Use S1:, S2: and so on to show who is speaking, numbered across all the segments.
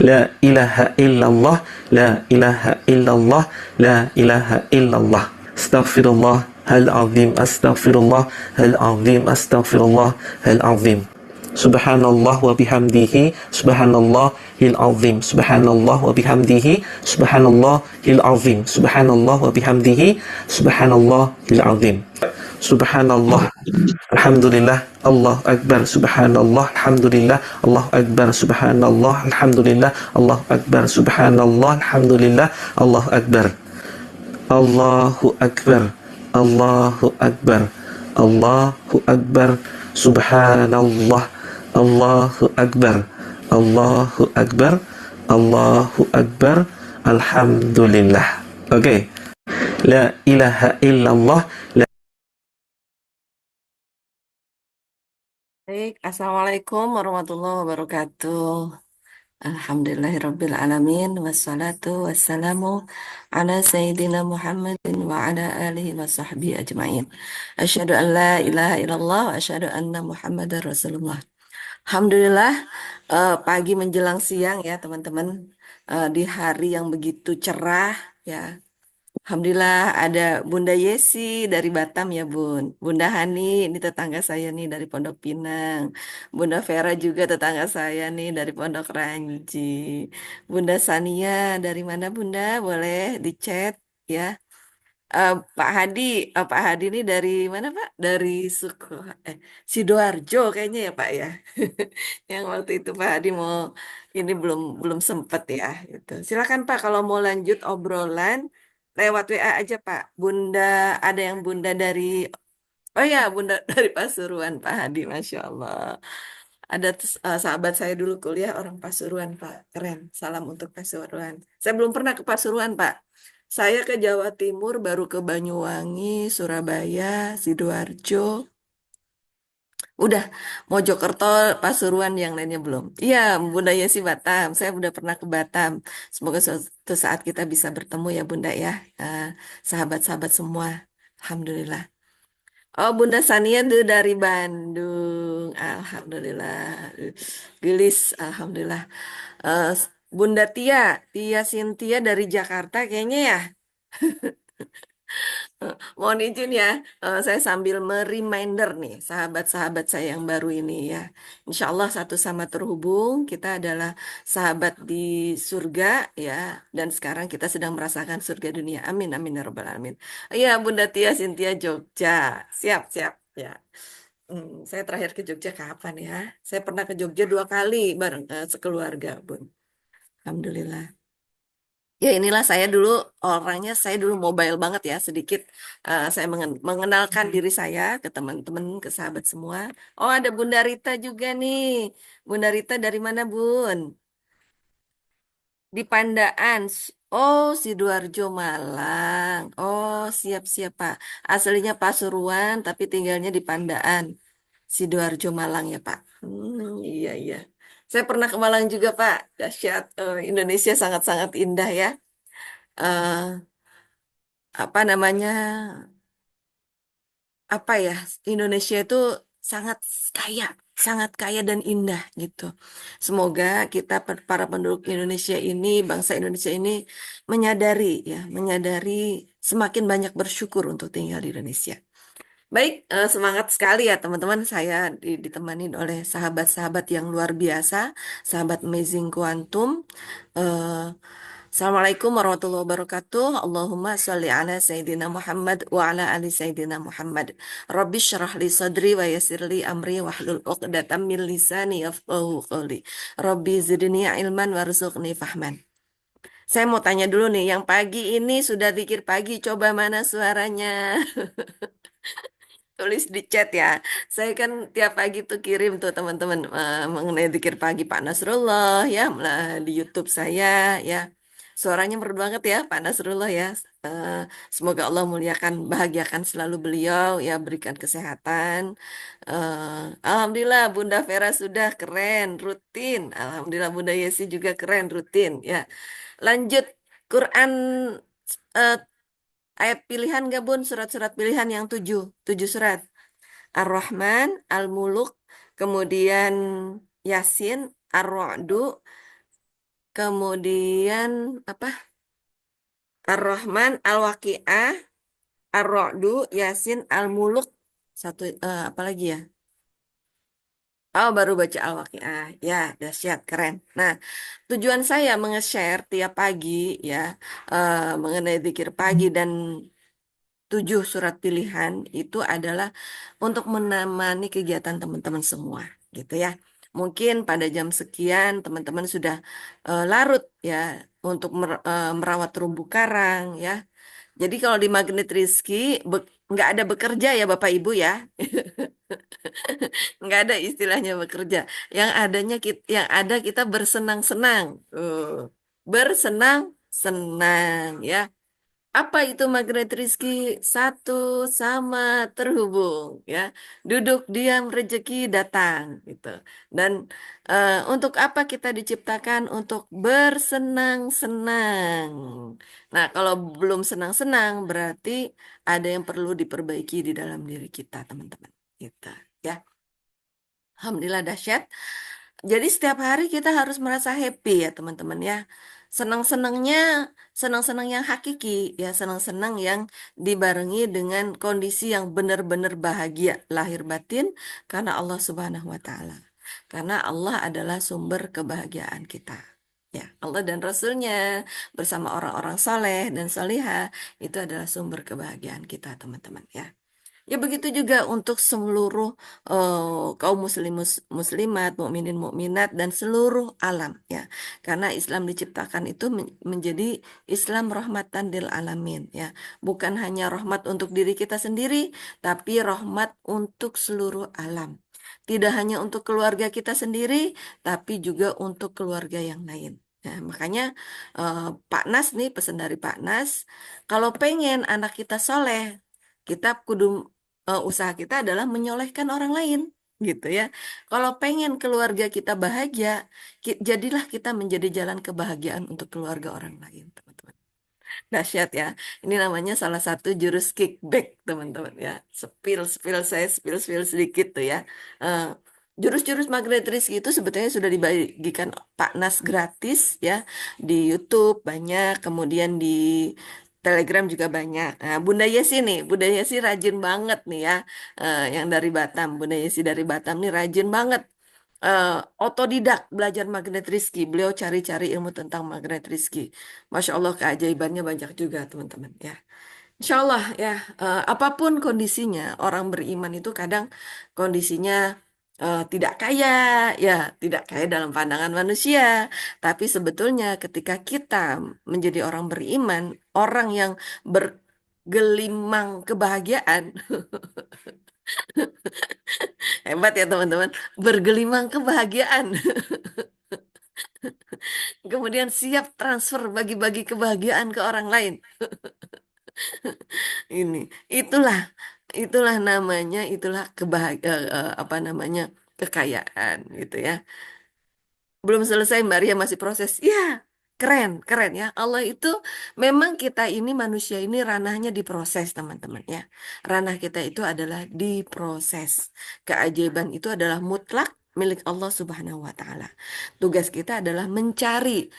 S1: La ilaha illallah, la ilaha illallah, la ilaha illallah. Astaghfirullah hal azim, astaghfirullah hal azim, astaghfirullah hal azim. Subhanallah wa bihamdihi, subhanallahil azim, subhanallah wa bihamdihi, subhanallahil azim, subhanallah wa bihamdihi, subhanallahil azim. Subhanallah, alhamdulillah, Allah Akbar, subhanallah, alhamdulillah, Allah Akbar, subhanallah, alhamdulillah, Allah Akbar, subhanallah, alhamdulillah, Allah Akbar. Allahu Akbar, Allahu Akbar, Allahu Akbar, subhanallah, Allahu Akbar, Allahu Akbar, Allahu Akbar, alhamdulillah. Oke. La ilaha illallah.
S2: Baik, Assalamualaikum warahmatullahi wabarakatuh. Alhamdulillahirabbil alamin wassalatu wassalamu ala sayyidina Muhammadin wa ala alihi wa sahbihi ajmain. Asyhadu an la ilaha illallah wa asyhadu anna Muhammadar Rasulullah. Alhamdulillah, pagi menjelang siang ya teman-teman. Di hari yang begitu cerah ya. Alhamdulillah ada Bunda Yesi dari Batam ya Bun. Bunda Hani ini tetangga saya nih dari Pondok Pinang. Bunda Vera juga tetangga saya nih dari Pondok Ranji. Bunda Sania dari mana Bunda? Boleh di chat ya. Pak Hadi, Pak Hadi ini dari mana Pak? Dari suku Sidoarjo kayaknya ya Pak ya. Yang waktu itu Pak Hadi mau ini belum belum sempet ya gitu. Silakan Pak kalau mau lanjut obrolan lewat WA aja Pak. Bunda ada yang Bunda dari oh ya Bunda dari Pasuruan Pak Hadi, Masya Allah. Ada sahabat saya dulu kuliah orang Pasuruan Pak. Keren. Salam untuk Pasuruan. Saya belum pernah ke Pasuruan Pak. Saya ke Jawa Timur baru ke Banyuwangi, Surabaya, Sidoarjo. Udah, Mojokerto, Pasuruan yang lainnya belum. Iya, Bundanya sih Batam. Saya udah pernah ke Batam. Semoga suatu saat kita bisa bertemu ya Bunda ya. Eh, Sahabat-sahabat semua. Alhamdulillah. Oh, Bunda Sania tuh dari Bandung. Alhamdulillah. Gelis, Alhamdulillah. Eh, Bunda Tia, Tia Sintia dari Jakarta kayaknya ya. Mohon izin ya, saya sambil mereminder nih sahabat-sahabat saya yang baru ini ya. Insya Allah satu sama terhubung, kita adalah sahabat di surga ya. Dan sekarang kita sedang merasakan surga dunia. Amin, amin, ya Rabbal Alamin. Iya, Bunda Tia Sintia Jogja. Siap, siap ya. Saya terakhir ke Jogja kapan ya? Saya pernah ke Jogja 2 kali bareng sekeluarga, Bun. Alhamdulillah. Ya inilah saya dulu orangnya saya dulu mobile banget ya sedikit saya mengenalkan diri saya ke teman-teman ke sahabat semua. Oh ada Bunda Rita juga nih. Bunda Rita dari mana Bun? Di Pandaan. Oh Sidoarjo Malang. Oh siap-siap Pak. Aslinya Pasuruan tapi tinggalnya di Pandaan. Sidoarjo Malang ya Pak. Iya iya. Saya pernah ke Malang juga Pak. Dahsyat. Indonesia sangat-sangat indah ya. eh apa namanya apa ya Indonesia itu sangat kaya sangat kaya dan indah gitu. Semoga kita para penduduk Indonesia ini bangsa Indonesia ini menyadari ya menyadari semakin banyak bersyukur untuk tinggal di Indonesia. Baik, semangat sekali ya teman-teman. Saya ditemani oleh sahabat-sahabat yang luar biasa, sahabat Amazing Quantum. Eh, Assalamualaikum warahmatullahi wabarakatuh. Allahumma sholli ala Sayyidina Muhammad wa ala ali Sayyidina Muhammad. Rabbi syrah li sadri wa yassir li amri wahlul 'uqdatam min lisani yafqahu qawli. Rabbi zidni ilman warzuqni fahman. Saya mau tanya dulu nih, yang pagi ini sudah zikir pagi, coba mana suaranya? Tulis di chat ya. Saya kan tiap pagi tuh kirim tuh teman-teman mengenai zikir pagi Pak Nasrullah ya di YouTube saya ya. Suaranya merdu banget ya Pak Nasrullah ya. Eh, Semoga Allah muliakan, bahagiakan selalu beliau ya, berikan kesehatan. Alhamdulillah Bunda Vera sudah keren, rutin. Alhamdulillah Bunda Yesi juga keren, rutin ya. Lanjut Quran eh, ayat pilihan gak Bun? Surat-surat pilihan yang tujuh surat. Ar-Rahman, Al-Muluk, kemudian Yasin, Ar-Ra'du, kemudian apa? Ar-Rahman, Al-Waqiah, Ar-Ra'du, Yasin, Al-Muluk. Satu apa lagi ya? Oh, baru baca Al-Waqiah. Ya, dahsyat, keren. Nah, tujuan saya menge-share tiap pagi ya mengenai zikir pagi dan 7 surat pilihan itu adalah untuk menemani kegiatan teman-teman semua, gitu ya. Mungkin pada jam sekian teman-teman sudah larut ya untuk merawat terumbu karang ya. Jadi kalau di Magnet Rizky nggak ada bekerja ya Bapak Ibu ya, nggak ada istilahnya bekerja. Yang ada kita bersenang-senang, bersenang-senang ya. Apa itu magnet rizki? Satu sama terhubung ya. Duduk diam rezeki datang gitu. Dan untuk apa kita diciptakan? Untuk bersenang-senang. Nah, kalau belum senang-senang berarti ada yang perlu diperbaiki di dalam diri kita, teman-teman. Gitu ya. Alhamdulillah dahsyat. Jadi setiap hari kita harus merasa happy ya teman-teman ya. Senang-senangnya, senang-senang yang hakiki ya, senang-senang yang dibarengi dengan kondisi yang benar-benar bahagia lahir batin karena Allah Subhanahu wa taala. Karena Allah adalah sumber kebahagiaan kita. Ya, Allah dan Rasulnya bersama orang-orang soleh dan solihah itu adalah sumber kebahagiaan kita teman-teman ya. Ya begitu juga untuk seluruh kaum muslimat, mukminin mukminat dan seluruh alam ya. Karena Islam diciptakan itu menjadi Islam rahmatan lil alamin ya. Bukan hanya rahmat untuk diri kita sendiri, tapi rahmat untuk seluruh alam. Tidak hanya untuk keluarga kita sendiri, tapi juga untuk keluarga yang lain. Nah, makanya Pak Nas nih pesan dari Pak Nas, kalau pengen anak kita soleh, kita kudu usaha kita adalah menyolehkan orang lain gitu ya. Kalau pengen keluarga kita bahagia, jadilah kita menjadi jalan kebahagiaan untuk keluarga orang lain, teman-teman. Dahsyat ya. Ini namanya salah satu jurus kickback, teman-teman ya. Spill sedikit tuh ya. Eh, Jurus-jurus magnet rizki itu sebetulnya sudah dibagikan Pak Nas gratis ya di YouTube banyak, kemudian di Telegram juga banyak. Nah, Bunda Yesi nih, Bunda Yesi rajin banget nih ya, yang dari Batam. Bunda Yesi dari Batam nih rajin banget. Eh, Otodidak belajar magnet rizki. Beliau cari-cari ilmu tentang magnet rizki. Masya Allah keajaibannya banyak juga teman-teman ya. Insya Allah ya, apapun kondisinya, orang beriman itu kadang kondisinya tidak kaya, ya tidak kaya dalam pandangan manusia. Tapi sebetulnya ketika kita menjadi orang beriman, orang yang bergelimang kebahagiaan, hebat ya teman-teman, bergelimang kebahagiaan, kemudian siap transfer bagi-bagi kebahagiaan ke orang lain. Ini, itulah, itulah namanya, itulah apa namanya kekayaan gitu ya. Belum selesai Mbak Ria masih proses. Ya, keren, keren ya. Allah itu memang kita ini manusia ini ranahnya diproses teman-teman ya. Ranah kita itu adalah diproses. Keajaiban itu adalah mutlak milik Allah Subhanahu wa taala. Tugas kita adalah mencari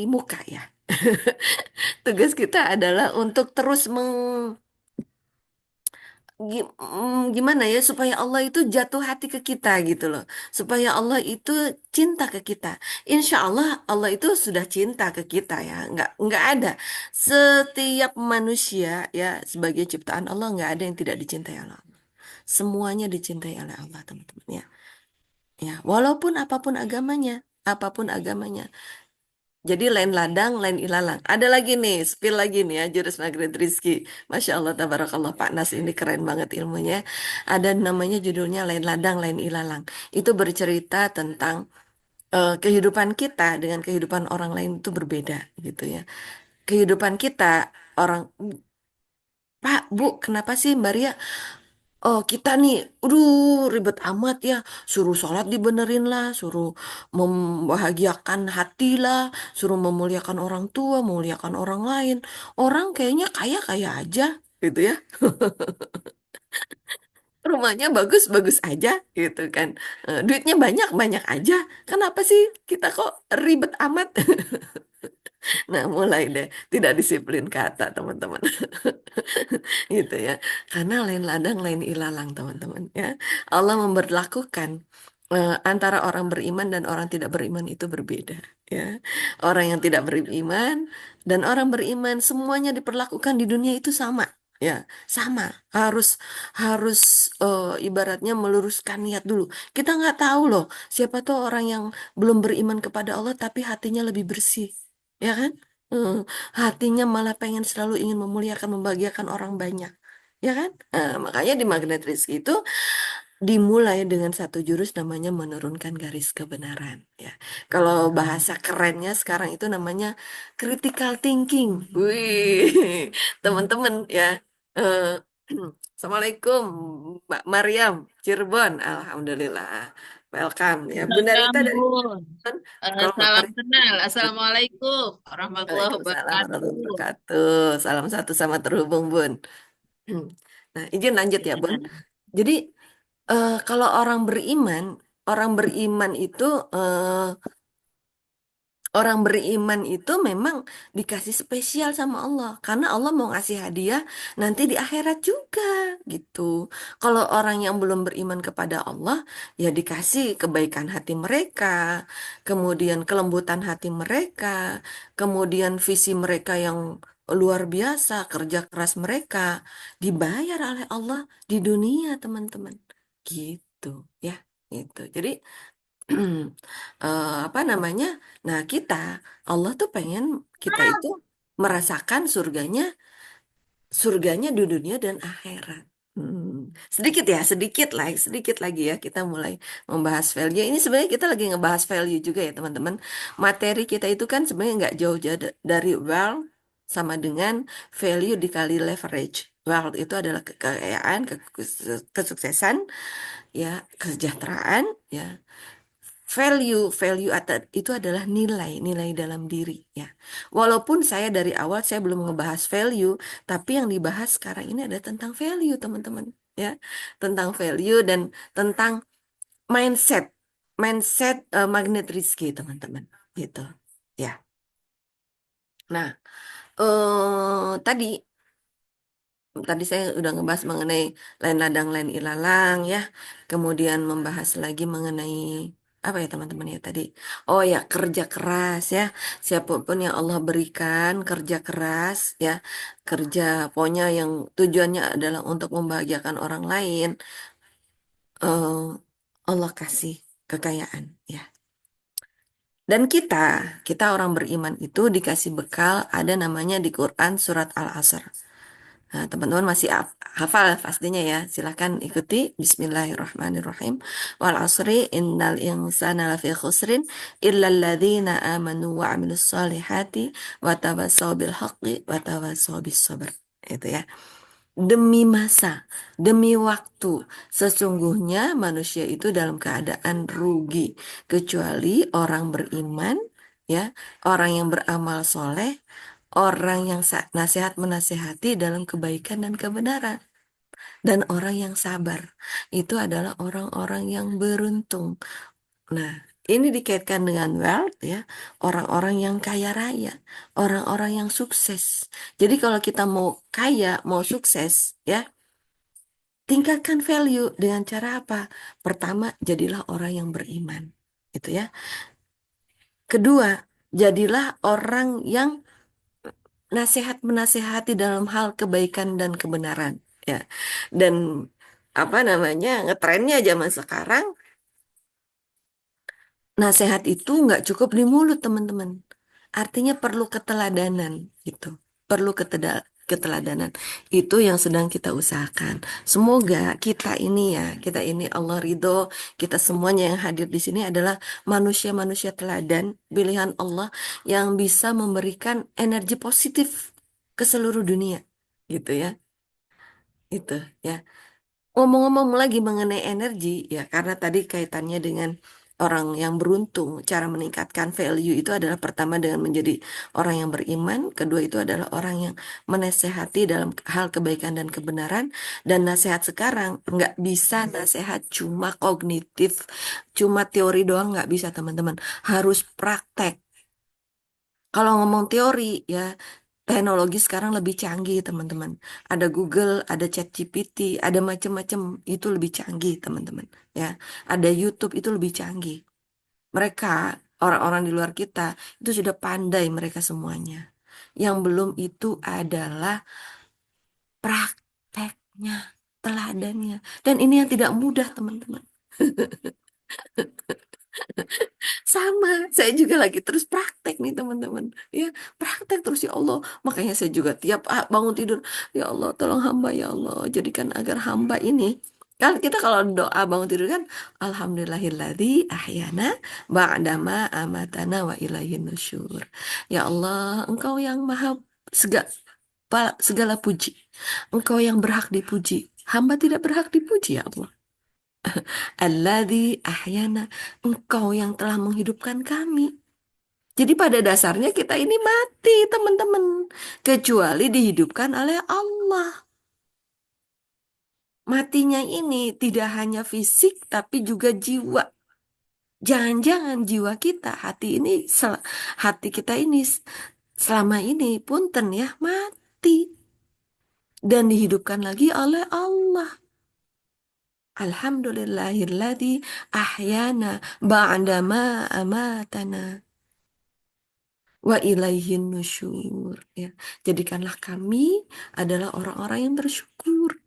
S2: muka ya. Tugas kita adalah untuk terus gimana ya supaya Allah itu jatuh hati ke kita gitu loh, supaya Allah itu cinta ke kita. Insya Allah Allah itu sudah cinta ke kita ya, nggak ada, setiap manusia ya sebagai ciptaan Allah nggak ada yang tidak dicintai oleh Allah, semuanya dicintai oleh Allah teman-teman ya. Ya walaupun apapun agamanya. Jadi lain ladang, lain ilalang. Ada lagi nih, spill lagi nih ya, jurus magnet Rizki. Masya Allah, tabarakallah, Pak Nas ini keren banget ilmunya. Ada namanya judulnya lain ladang, lain ilalang. Itu bercerita tentang kehidupan kita dengan kehidupan orang lain itu berbeda gitu ya. Kehidupan kita, orang, Pak, Bu, kenapa sih Mbak Ria? Oh, kita nih, aduh, ribet amat ya. Suruh sholat dibenerin lah, suruh membahagiakan hati lah, suruh memuliakan orang tua, memuliakan orang lain. Orang kayaknya kaya-kaya aja, gitu ya. rumahnya bagus-bagus aja gitu kan. Duitnya banyak-banyak aja. Kenapa sih kita kok ribet amat? Nah, mulai deh tidak disiplin kata, teman-teman. Gitu ya. Karena lain ladang, lain ilalang, teman-teman ya. Allah memberlakukan antara orang beriman dan orang tidak beriman itu berbeda ya. Orang yang tidak beriman dan orang beriman semuanya diperlakukan di dunia itu sama. Ya, sama. Harus harus ibaratnya meluruskan niat dulu. Kita nggak tahu loh, siapa tuh orang yang belum beriman kepada Allah tapi hatinya lebih bersih. Ya kan? Eh, Hatinya malah pengen selalu ingin memuliakan, membahagiakan orang banyak. Ya kan? Makanya di magnet rezeki itu dimulai dengan satu jurus namanya menurunkan garis kebenaran. Ya. Kalau bahasa kerennya sekarang itu namanya critical thinking. Wih, teman-teman ya. Eh, Assalamualaikum, Mbak Mariam, Cirebon. Alhamdulillah. Welcome ya. Bunda Rita dari
S3: Sambung.
S2: kalau Mbak
S3: Salam
S2: Mariam.
S3: kenal. Assalamualaikum warahmatullahi
S2: Waalaikumsalam warahmatullahi
S3: wabarakatuh.
S2: wabarakatuh. Salam satu sama terhubung, Bun. Nah, izin lanjut ya, Bun.
S3: Ya.
S2: Jadi, kalau orang beriman itu, eh, orang beriman itu memang dikasih spesial sama Allah. Karena Allah mau ngasih hadiah nanti di akhirat juga, gitu. Kalau orang yang belum beriman kepada Allah, ya dikasih kebaikan hati mereka, kemudian kelembutan hati mereka, kemudian visi mereka yang luar biasa, kerja keras mereka, dibayar oleh Allah di dunia, teman-teman. Gitu, ya. Gitu. Jadi, apa namanya? Nah, Allah tuh pengen kita itu merasakan surganya di dunia dan akhirat. Sedikit ya, sedikit lagi ya kita mulai membahas value. Ini sebenarnya kita lagi ngebahas value juga ya teman-teman. Materi kita itu kan sebenarnya nggak jauh-jauh dari wealth sama dengan value dikali leverage. Wealth itu adalah kekayaan, kesuksesan, ya, kesejahteraan, ya. Value itu adalah nilai dalam diri ya. Walaupun saya dari awal saya belum ngebahas value, tapi yang dibahas sekarang ini ada tentang value, teman-teman, ya. Tentang value dan tentang mindset, magnet Rizky, teman-teman, gitu. Ya. Nah, tadi Tadi saya udah ngebahas mengenai lain ladang, lain ilalang ya. Kemudian membahas lagi mengenai apa ya teman-teman ya tadi. Oh ya, kerja keras ya. Siapapun yang Allah berikan kerja keras ya. Kerja pokoknya yang tujuannya adalah untuk membahagiakan orang lain. eh Allah kasih kekayaan ya. Dan kita orang beriman itu dikasih bekal ada namanya di Quran surat Al-Asr. Nah, teman-teman masih hafal pastinya ya. Silahkan ikuti. Bismillahirrahmanirrahim. Wal asri innal insana lafi khusrin illa alladhina amanu wa amilus solihati wa tawasaw bil haqqi wa tawasaw bis sabr. Itu ya. Demi masa, demi waktu, sesungguhnya manusia itu dalam keadaan rugi, kecuali orang beriman, ya, orang yang beramal soleh, orang yang nasihat menasehati dalam kebaikan dan kebenaran, dan orang yang sabar. Itu adalah orang-orang yang beruntung. Nah, ini dikaitkan dengan wealth ya, orang-orang yang kaya raya, orang-orang yang sukses. Jadi kalau kita mau kaya, mau sukses, ya, tingkatkan value dengan cara apa? Pertama, jadilah orang yang beriman. Itu ya. Kedua, jadilah orang yang nasihat menasehati dalam hal kebaikan dan kebenaran. Ya. Dan apa namanya, ngetrennya zaman sekarang, nasihat itu nggak cukup di mulut, teman-teman. Artinya perlu keteladanan gitu. Perlu keteladanan. Itu yang sedang kita usahakan. Semoga kita ini Allah ridho, kita semuanya yang hadir di sini adalah manusia-manusia teladan, pilihan Allah yang bisa memberikan energi positif ke seluruh dunia. Gitu ya. Itu ya. Ngomong-ngomong lagi mengenai energi ya, karena tadi kaitannya dengan orang yang beruntung. Cara meningkatkan value itu adalah pertama dengan menjadi orang yang beriman, kedua itu adalah orang yang menasehati dalam hal kebaikan dan kebenaran, dan nasihat sekarang nggak bisa nasihat cuma kognitif, cuma teori doang nggak bisa teman-teman, harus praktek. Kalau ngomong teori ya, teknologi sekarang lebih canggih teman-teman. Ada Google, ada ChatGPT, ada macam-macam, itu lebih canggih teman-teman. Ya, ada YouTube itu lebih canggih. Mereka, orang-orang di luar kita, itu sudah pandai mereka semuanya. Yang belum itu adalah prakteknya, teladannya. Dan ini yang tidak mudah, teman-teman. Sama, saya juga lagi terus praktek nih, teman-teman. Ya, praktek terus ya Allah. Makanya saya juga tiap bangun tidur, ya Allah, tolong hamba ya Allah, jadikan agar hamba ini. Kan kita kalau doa bangun tidur kan, Alhamdulillahilladzi ahyana ba'dama amatana wa ilaihin nusyur. Ya Allah, Engkau yang maha segala, segala puji. Engkau yang berhak dipuji. Hamba tidak berhak dipuji ya Allah. Alladzi ahyana, Engkau yang telah menghidupkan kami. Jadi pada dasarnya kita ini mati, teman-teman. Kecuali dihidupkan oleh Allah. Matinya ini tidak hanya fisik, tapi juga jiwa. Jangan-jangan jiwa kita, hati kita ini selama ini punten ya mati. Dan dihidupkan lagi oleh Allah. Alhamdulillahilladzi ahyana ba'dama amatana. Wa ilaihin nusyur. Ya. Jadikanlah kami adalah orang-orang yang bersyukur.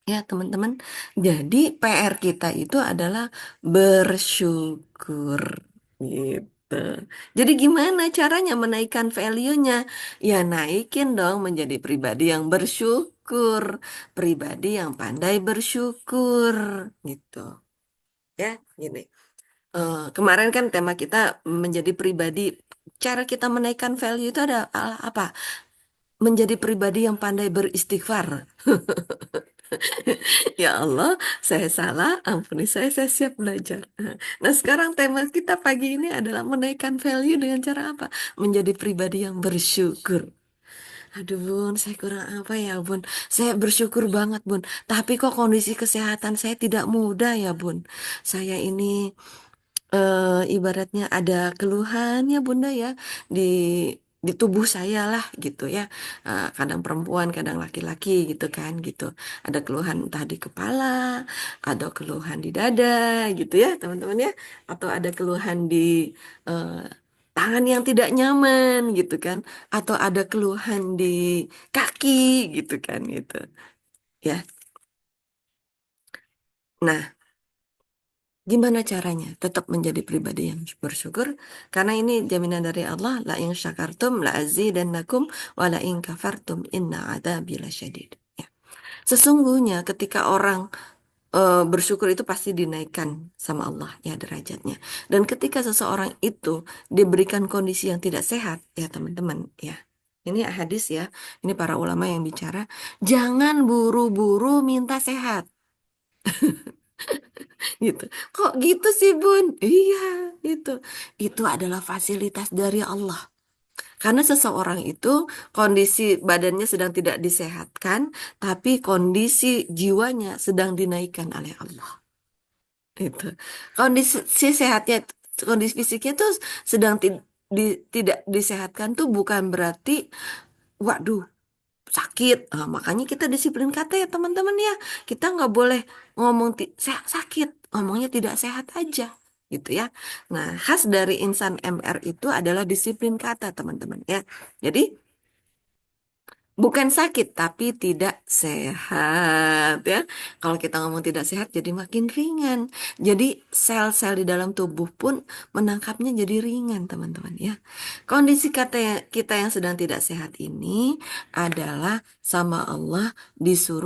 S2: Ya, teman-teman. Jadi PR kita itu adalah bersyukur. Gitu. Jadi gimana caranya menaikkan value-nya? Ya naikin dong menjadi pribadi yang bersyukur. Pribadi yang pandai bersyukur. Gitu. Ya, gini. Kemarin kan tema kita menjadi pribadi, cara kita menaikkan value itu ada apa? Menjadi pribadi yang pandai beristighfar. Ya Allah, saya salah, ampuni saya siap belajar. Nah, sekarang tema kita pagi ini adalah menaikkan value dengan cara apa? Menjadi pribadi yang bersyukur. Aduh bun, saya kurang apa ya bun? Saya bersyukur banget bun. Tapi kok kondisi kesehatan saya tidak mudah ya bun. Saya ini ibaratnya ada keluhan ya Bunda ya di di tubuh saya lah gitu ya. Kadang perempuan kadang laki-laki gitu kan gitu, ada keluhan entah di kepala, ada keluhan di dada gitu ya teman-teman ya, atau ada keluhan di eh, tangan yang tidak nyaman gitu kan, atau ada keluhan di kaki gitu kan gitu ya. Nah, gimana caranya tetap menjadi pribadi yang bersyukur? Karena ini jaminan dari Allah, la in syakartum la azidannakum wa la in kafartum inna adzabi lasyadid. Ya. Sesungguhnya ketika orang bersyukur itu pasti dinaikkan sama Allah ya derajatnya. Dan ketika seseorang itu diberikan kondisi yang tidak sehat, ya teman-teman ya. Ini hadis ya, ini para ulama yang bicara, jangan buru-buru minta sehat. Gitu. Kok gitu sih, Bun? Iya, itu. Itu adalah fasilitas dari Allah. Karena seseorang itu kondisi badannya sedang tidak disehatkan, tapi kondisi jiwanya sedang dinaikkan oleh Allah. Itu. Kondisi sehatnya, kondisi fisiknya tuh sedang tidak disehatkan tuh bukan berarti, waduh, sakit. Makanya kita disiplin kata ya teman-teman ya. Kita nggak boleh ngomong sakit, ngomongnya tidak sehat aja gitu ya. Nah, khas dari insan MR itu adalah disiplin kata teman-teman ya. Jadi bukan sakit tapi tidak sehat ya. Kalau kita ngomong tidak sehat jadi makin ringan. Jadi sel-sel di dalam tubuh pun menangkapnya jadi ringan teman-teman ya. Kondisi kita yang sedang tidak sehat ini adalah sama Allah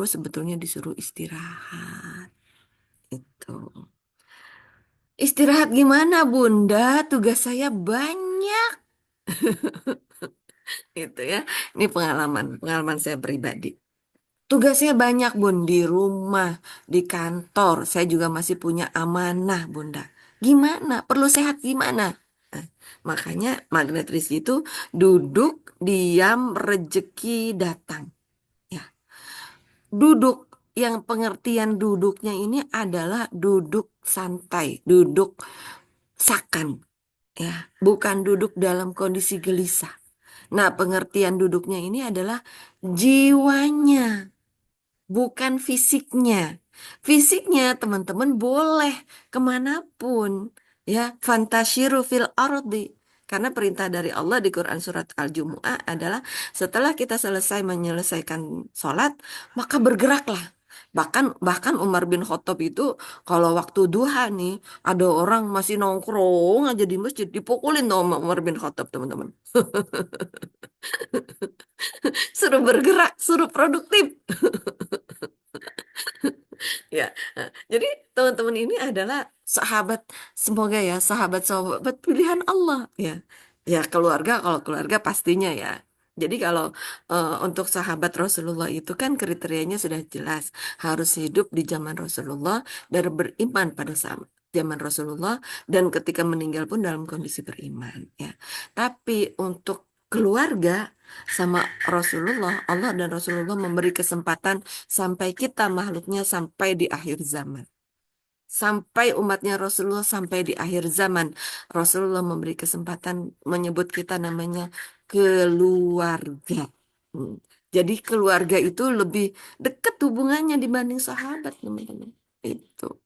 S2: sebetulnya disuruh istirahat. Itu. Istirahat gimana Bunda? Tugas saya banyak. Itu ya. Ini pengalaman saya pribadi. Tugasnya banyak, Bun, di rumah, di kantor. Saya juga masih punya amanah, Bunda. Gimana? Perlu sehat gimana? Nah, makanya magnet rezeki itu duduk, diam, rezeki datang. Ya, duduk. Yang pengertian duduknya ini adalah duduk santai, duduk sakan, ya, bukan duduk dalam kondisi gelisah. Nah, pengertian duduknya ini adalah jiwanya, bukan fisiknya. Fisiknya teman-teman boleh kemanapun, ya, fantasyiru fil ardi. Karena perintah dari Allah di Quran surat Al-Jumu'ah adalah setelah kita selesai menyelesaikan sholat, maka bergeraklah. Bahkan bahkan Umar bin Khattab itu kalau waktu duha nih ada orang masih nongkrong aja di masjid dipukulin tuh sama Umar bin Khattab, teman-teman. Suruh bergerak, suruh produktif. Ya, jadi teman-teman ini adalah sahabat, semoga ya sahabat-sahabat pilihan Allah ya. Ya keluarga, kalau keluarga pastinya ya. Jadi kalau untuk sahabat Rasulullah itu kan kriterianya sudah jelas, harus hidup di zaman Rasulullah dan beriman pada saat zaman Rasulullah dan ketika meninggal pun dalam kondisi beriman ya. Tapi untuk keluarga sama Rasulullah, Allah dan Rasulullah memberi kesempatan sampai kita makhluknya sampai di akhir zaman. Sampai umatnya Rasulullah sampai di akhir zaman. Rasulullah memberi kesempatan menyebut kita namanya keluarga. Hmm. Jadi keluarga itu lebih dekat hubungannya dibanding sahabat, teman-teman. Itu.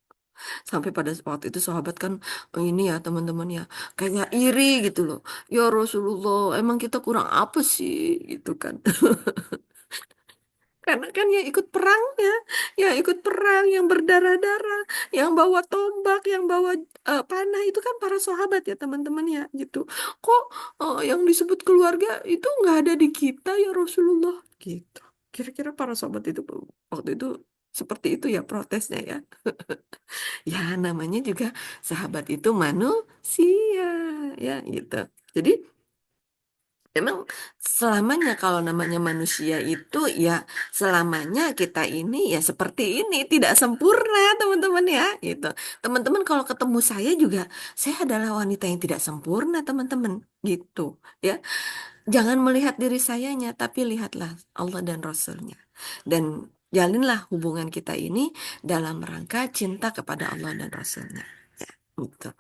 S2: Sampai pada waktu itu sahabat kan ini ya teman-teman ya kayak iri gitu loh. Ya Rasulullah, emang kita kurang apa sih gitu kan. Karena kan yang ikut perangnya, yang ikut perang, yang berdarah-darah, yang bawa tombak, yang bawa panah itu kan para sahabat ya teman-teman ya gitu. Kok yang disebut keluarga itu nggak ada di kita ya Rasulullah gitu. Kira-kira para sahabat itu waktu itu seperti itu ya protesnya ya. Ya namanya juga sahabat itu manusia ya gitu. Jadi memang selamanya kalau namanya manusia itu ya selamanya kita ini ya seperti ini tidak sempurna teman-teman ya gitu. Teman-teman kalau ketemu saya juga saya adalah wanita yang tidak sempurna teman-teman gitu ya. Jangan melihat diri sayanya tapi lihatlah Allah dan Rasulnya. Dan jalinlah hubungan kita ini dalam rangka cinta kepada Allah dan Rasulnya. Ya, gitu.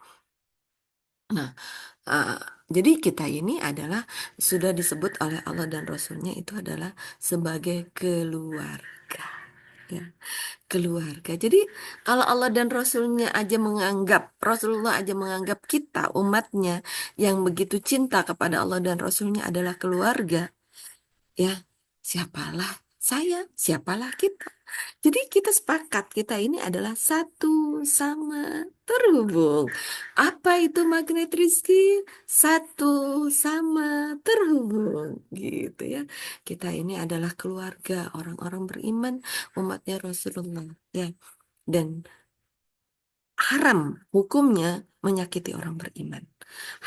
S2: Nah, Uh, jadi kita ini adalah sudah disebut oleh Allah dan Rasulnya itu adalah sebagai keluarga, ya, keluarga. Jadi kalau Allah dan Rasulnya aja menganggap, Rasulullah aja menganggap kita umatnya yang begitu cinta kepada Allah dan Rasulnya adalah keluarga, ya, siapalah saya, siapalah kita. Jadi kita sepakat kita ini adalah satu sama terhubung. Apa itu magnet rizki? Satu sama terhubung gitu ya. Kita ini adalah keluarga orang-orang beriman umatnya Rasulullah ya. Dan haram hukumnya menyakiti orang beriman.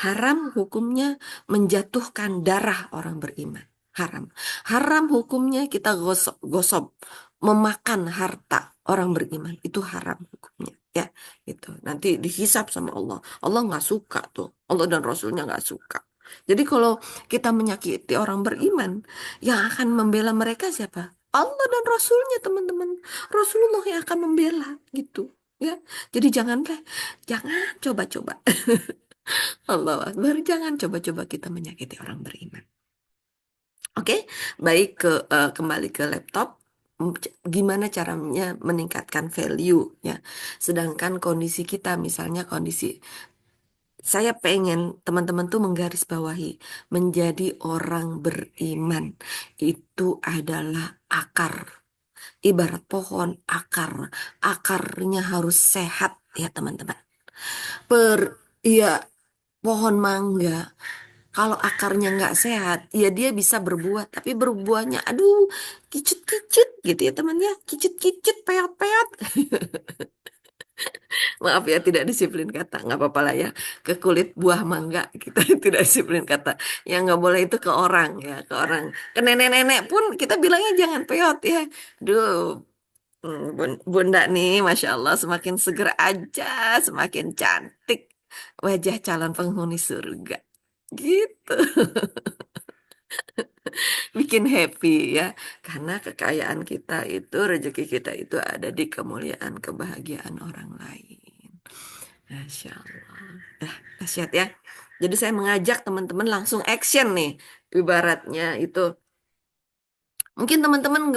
S2: Haram hukumnya menjatuhkan darah orang beriman. Haram. Haram hukumnya kita gosok, memakan harta orang beriman. Itu haram hukumnya. Ya, itu. Nanti dihisap sama Allah. Allah nggak suka tuh. Allah dan Rasulnya nggak suka. Jadi kalau kita menyakiti orang beriman, yang akan membela mereka siapa? Allah dan Rasulnya, teman-teman. Rasulullah yang akan membela gitu. Ya, jadi jangan coba-coba. Allah Akbar, jangan coba-coba kita menyakiti orang beriman. Oke, baik kembali ke laptop. Gimana caranya meningkatkan value ya. Sedangkan kondisi kita misalnya kondisi saya pengen teman-teman tuh menggarisbawahi menjadi orang beriman itu adalah akar. Ibarat pohon akar, akarnya harus sehat ya teman-teman. Per Iya, pohon mangga. Kalau akarnya nggak sehat, ya dia bisa berbuah, tapi berbuahnya, aduh, kicut-kicut gitu ya teman ya, kicut-kicut, peot-peot. Maaf ya, tidak disiplin kata, nggak apa-apa lah ya. Ke kulit buah mangga kita tidak disiplin kata. Yang nggak boleh itu ke orang ya, ke orang. Ke nenek-nenek pun kita bilangnya jangan peot ya. Duh, Bunda nih, Masya Allah, semakin seger aja, semakin cantik wajah calon penghuni surga. Gitu, bikin happy ya. Karena kekayaan kita itu, rezeki kita itu ada di kemuliaan, kebahagiaan orang lain. Masya Allah. Dahsyat ya. Jadi saya mengajak teman-teman langsung action nih. Ibaratnya itu. Mungkin teman-teman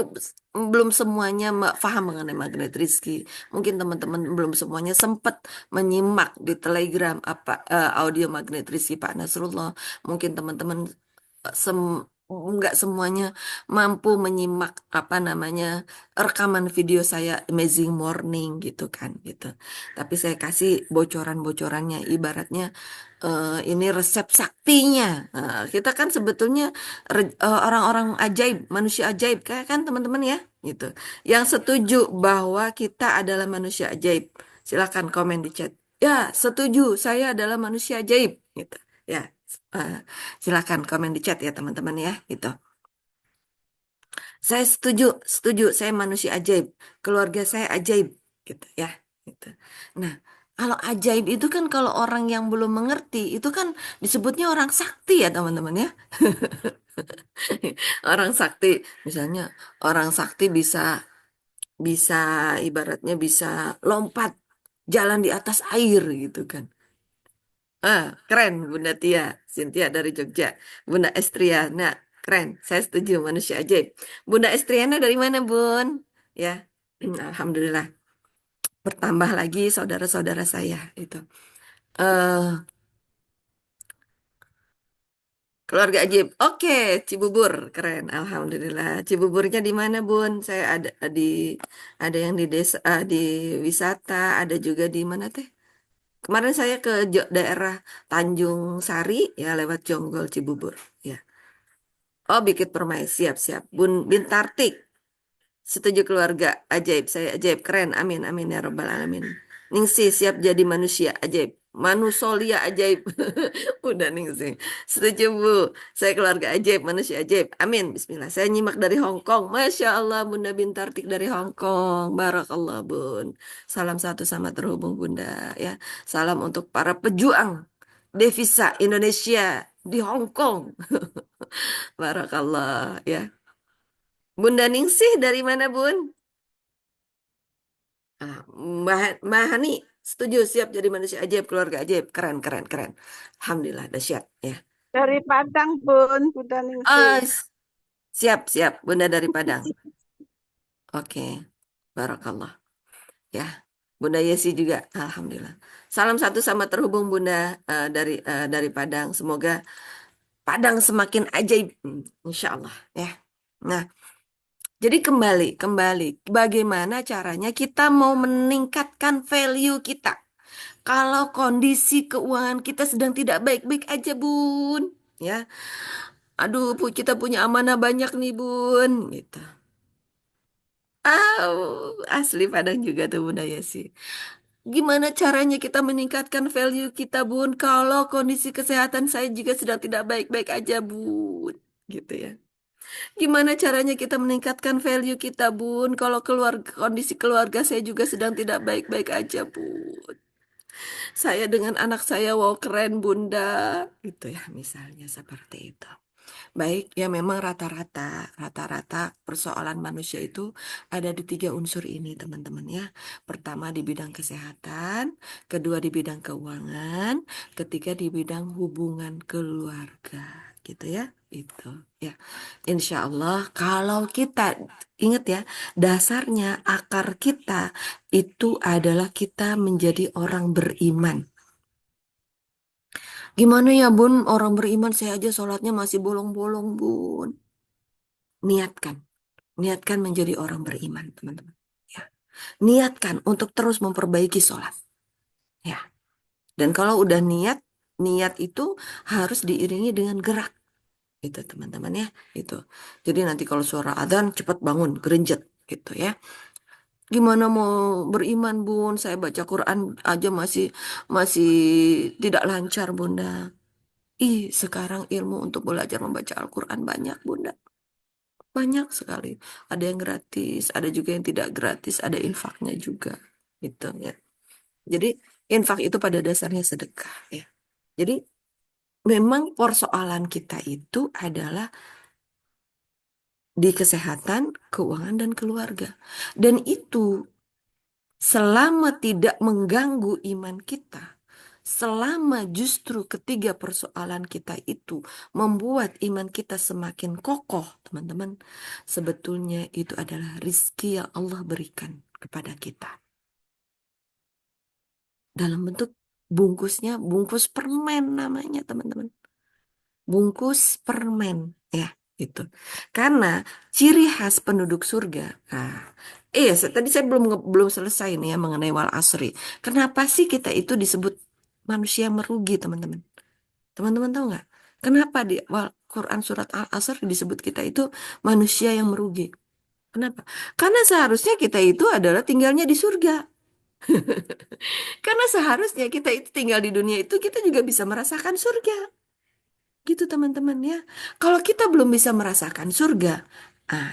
S2: belum semuanya paham mengenai magnet rezeki. Mungkin teman-teman belum semuanya sempat menyimak di Telegram apa audio magnet rezeki Pak Nasrullah. Mungkin teman-teman sem nggak semuanya mampu menyimak apa namanya rekaman video saya Amazing Morning gitu kan gitu. Tapi saya kasih bocoran-bocorannya ibaratnya ini resep saktinya. Nah, kita kan sebetulnya orang-orang ajaib, manusia ajaib kan teman-teman ya gitu. Yang setuju bahwa kita adalah manusia ajaib, silakan komen di chat. Ya, setuju, saya adalah manusia ajaib gitu. Ya, eh, silakan komen di chat ya teman-teman ya gitu. Saya setuju, setuju, saya manusia ajaib, keluarga saya ajaib gitu ya. Gitu. Nah, kalau ajaib itu kan kalau orang yang belum mengerti itu kan disebutnya orang sakti ya teman-teman ya. Orang sakti, misalnya orang sakti bisa bisa ibaratnya bisa lompat jalan di atas air gitu kan. Keren Bunda Tia, Cynthia dari Jogja, Bunda Estriana, keren. Saya setuju manusia ajaib. Bunda Estriana dari mana Bun? Ya, Alhamdulillah bertambah lagi saudara-saudara saya itu. eh Keluarga ajaib. Oke, Cibubur, keren. Alhamdulillah. Cibuburnya di mana Bun? Saya ada yang di desa, di wisata, ada juga di mana teh? Kemarin saya ke daerah Tanjung Sari ya lewat Jonggol Cibubur. Ya. Oh, Bukit Permai. Siap, siap. Bun Bintartik. Setuju keluarga. Ajaib. Saya ajaib. Keren. Amin. Amin ya Rabbal Alamin. Ningsi siap jadi manusia. Ajaib. Manusolia ajaib. Udah Ningsi. Setuju Bu. Saya keluarga ajaib. Manusia ajaib. Amin. Bismillah. Saya nyimak dari Hong Kong. Masya Allah Bunda Bintartik dari Hong Kong. Barakallah Bun. Salam satu sama terhubung Bunda. Ya. Salam untuk para pejuang devisa Indonesia di Hong Kong. Barakallah ya. Bunda Ningsih dari mana Bun? Mbak Hani setuju siap jadi manusia ajaib keluarga ajaib keren keren keren. Alhamdulillah dahsyat ya.
S4: Dari Padang, Bun, Bunda
S2: Ah,
S4: Ningsih.
S2: siap siap Bunda dari Padang. Oke. Barakallah ya. Bunda Yesi juga alhamdulillah. Salam satu sama terhubung Bunda dari Padang. Semoga Padang semakin ajaib. Insya Allah ya. Nah, jadi kembali, bagaimana caranya kita mau meningkatkan value kita? Kalau kondisi keuangan kita sedang tidak baik-baik aja, Bun. Ya, aduh, kita punya amanah banyak nih, Bun. Gitu. Asli Padang juga tuh Bunda Yesi. Gimana caranya kita meningkatkan value kita, Bun? Kalau kondisi kesehatan saya juga sedang tidak baik-baik aja, Bun. Gitu ya. Gimana caranya kita meningkatkan value kita, Bun? Kalau kondisi keluarga saya juga sedang tidak baik-baik aja, Bun. Saya dengan anak saya, wow keren, Bunda. Gitu ya, misalnya seperti itu. Baik, ya memang rata-rata persoalan manusia itu ada di tiga unsur ini, teman-teman ya. Pertama di bidang kesehatan, kedua di bidang keuangan, ketiga di bidang hubungan keluarga, gitu ya. Itu ya. Insya Allah kalau kita ingat ya, dasarnya akar kita itu adalah kita menjadi orang beriman. Gimana ya Bun, orang beriman saya aja sholatnya masih bolong-bolong Bun. Niatkan, niatkan menjadi orang beriman teman-teman. Ya. Niatkan untuk terus memperbaiki sholat. Ya. Dan kalau udah niat itu harus diiringi dengan gerak. Itu teman-teman ya, itu. Jadi nanti kalau suara adzan cepat bangun, gerenjet gitu ya. Gimana mau beriman, Bun? Saya baca Quran aja masih masih tidak lancar, Bunda. Sekarang ilmu untuk belajar membaca Al-Quran banyak, Bunda. Banyak sekali. Ada yang gratis, ada juga yang tidak gratis, ada infaknya juga. Gitu ya. Jadi infak itu pada dasarnya sedekah ya. Jadi memang persoalan kita itu adalah di kesehatan, keuangan, dan keluarga. Dan itu selama tidak mengganggu iman kita, selama justru ketiga persoalan kita itu membuat iman kita semakin kokoh, teman-teman, sebetulnya itu adalah rizki yang Allah berikan kepada kita. Dalam bentuk bungkusnya, bungkus permen namanya, teman-teman. Bungkus permen, ya, gitu. Karena ciri khas penduduk surga. Tadi saya belum selesai nih ya mengenai wal asri. Kenapa sih kita itu disebut manusia merugi, teman-teman? Teman-teman tahu nggak? Kenapa di Quran surat Al-Asr disebut kita itu manusia yang merugi? Kenapa? Karena seharusnya kita itu adalah tinggalnya di surga. Karena seharusnya kita itu tinggal di dunia itu kita juga bisa merasakan surga. Gitu teman-teman ya. Kalau kita belum bisa merasakan surga,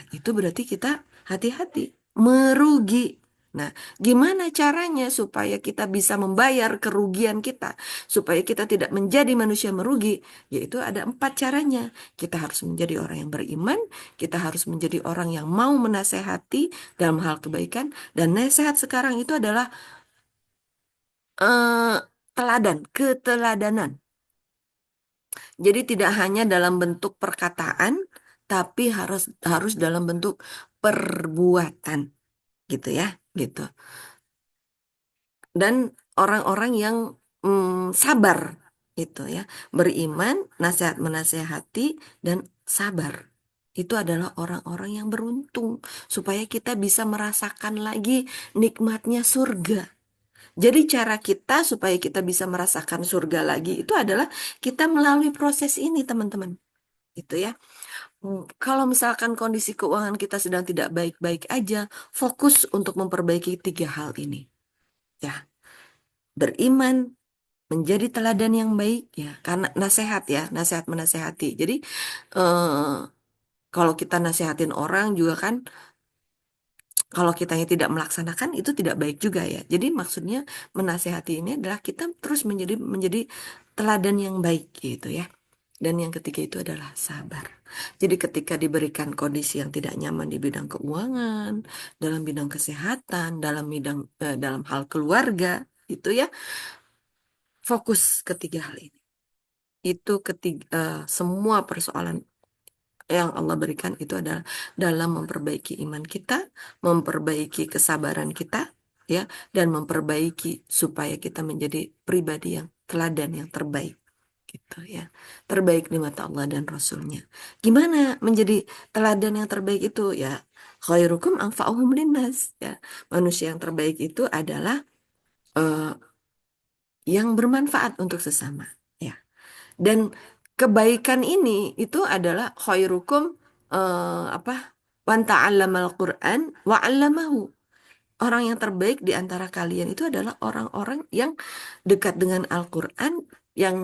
S2: itu berarti kita hati-hati, merugi. Nah, gimana caranya supaya kita bisa membayar kerugian kita, supaya kita tidak menjadi manusia merugi? Yaitu ada 4 caranya. Kita harus menjadi orang yang beriman, kita harus menjadi orang yang mau menasehati dalam hal kebaikan, dan nasihat sekarang itu adalah eh, keteladanan. Jadi tidak hanya dalam bentuk perkataan, tapi harus harus dalam bentuk perbuatan, gitu ya, gitu. Dan orang-orang yang sabar, itu ya, beriman, nasihat menasehati, dan sabar. Itu adalah orang-orang yang beruntung, supaya kita bisa merasakan lagi nikmatnya surga. Jadi cara kita supaya kita bisa merasakan surga lagi itu adalah kita melalui proses ini, teman-teman. Gitu ya. Kalau misalkan kondisi keuangan kita sedang tidak baik-baik aja, fokus untuk memperbaiki 3 hal ini. Ya, beriman, menjadi teladan yang baik ya, karena nasihat ya, nasihat menasehati. Jadi eh, kalau kita nasihatin orang juga kan, kalau kitanya tidak melaksanakan itu tidak baik juga ya. Jadi maksudnya menasehati ini adalah kita terus menjadi teladan yang baik gitu ya. Dan yang ketiga itu adalah sabar. Jadi ketika diberikan kondisi yang tidak nyaman di bidang keuangan, dalam bidang kesehatan, dalam hal keluarga, itu ya, fokus ketiga hal ini. Itu semua persoalan yang Allah berikan itu adalah dalam memperbaiki iman kita, memperbaiki kesabaran kita, ya, dan memperbaiki supaya kita menjadi pribadi yang teladan yang terbaik, gitu ya, terbaik di mata Allah dan Rasulnya. Gimana menjadi teladan yang terbaik itu ya? Khairukum anfa'uhum linnas, ya. Manusia yang terbaik itu adalah eh, yang bermanfaat untuk sesama, ya. Dan kebaikan ini itu adalah khairukum apa? Man ta'allamal Qur'an wa 'allamahu. Orang yang terbaik di antara kalian itu adalah orang-orang yang dekat dengan Al-Qur'an, yang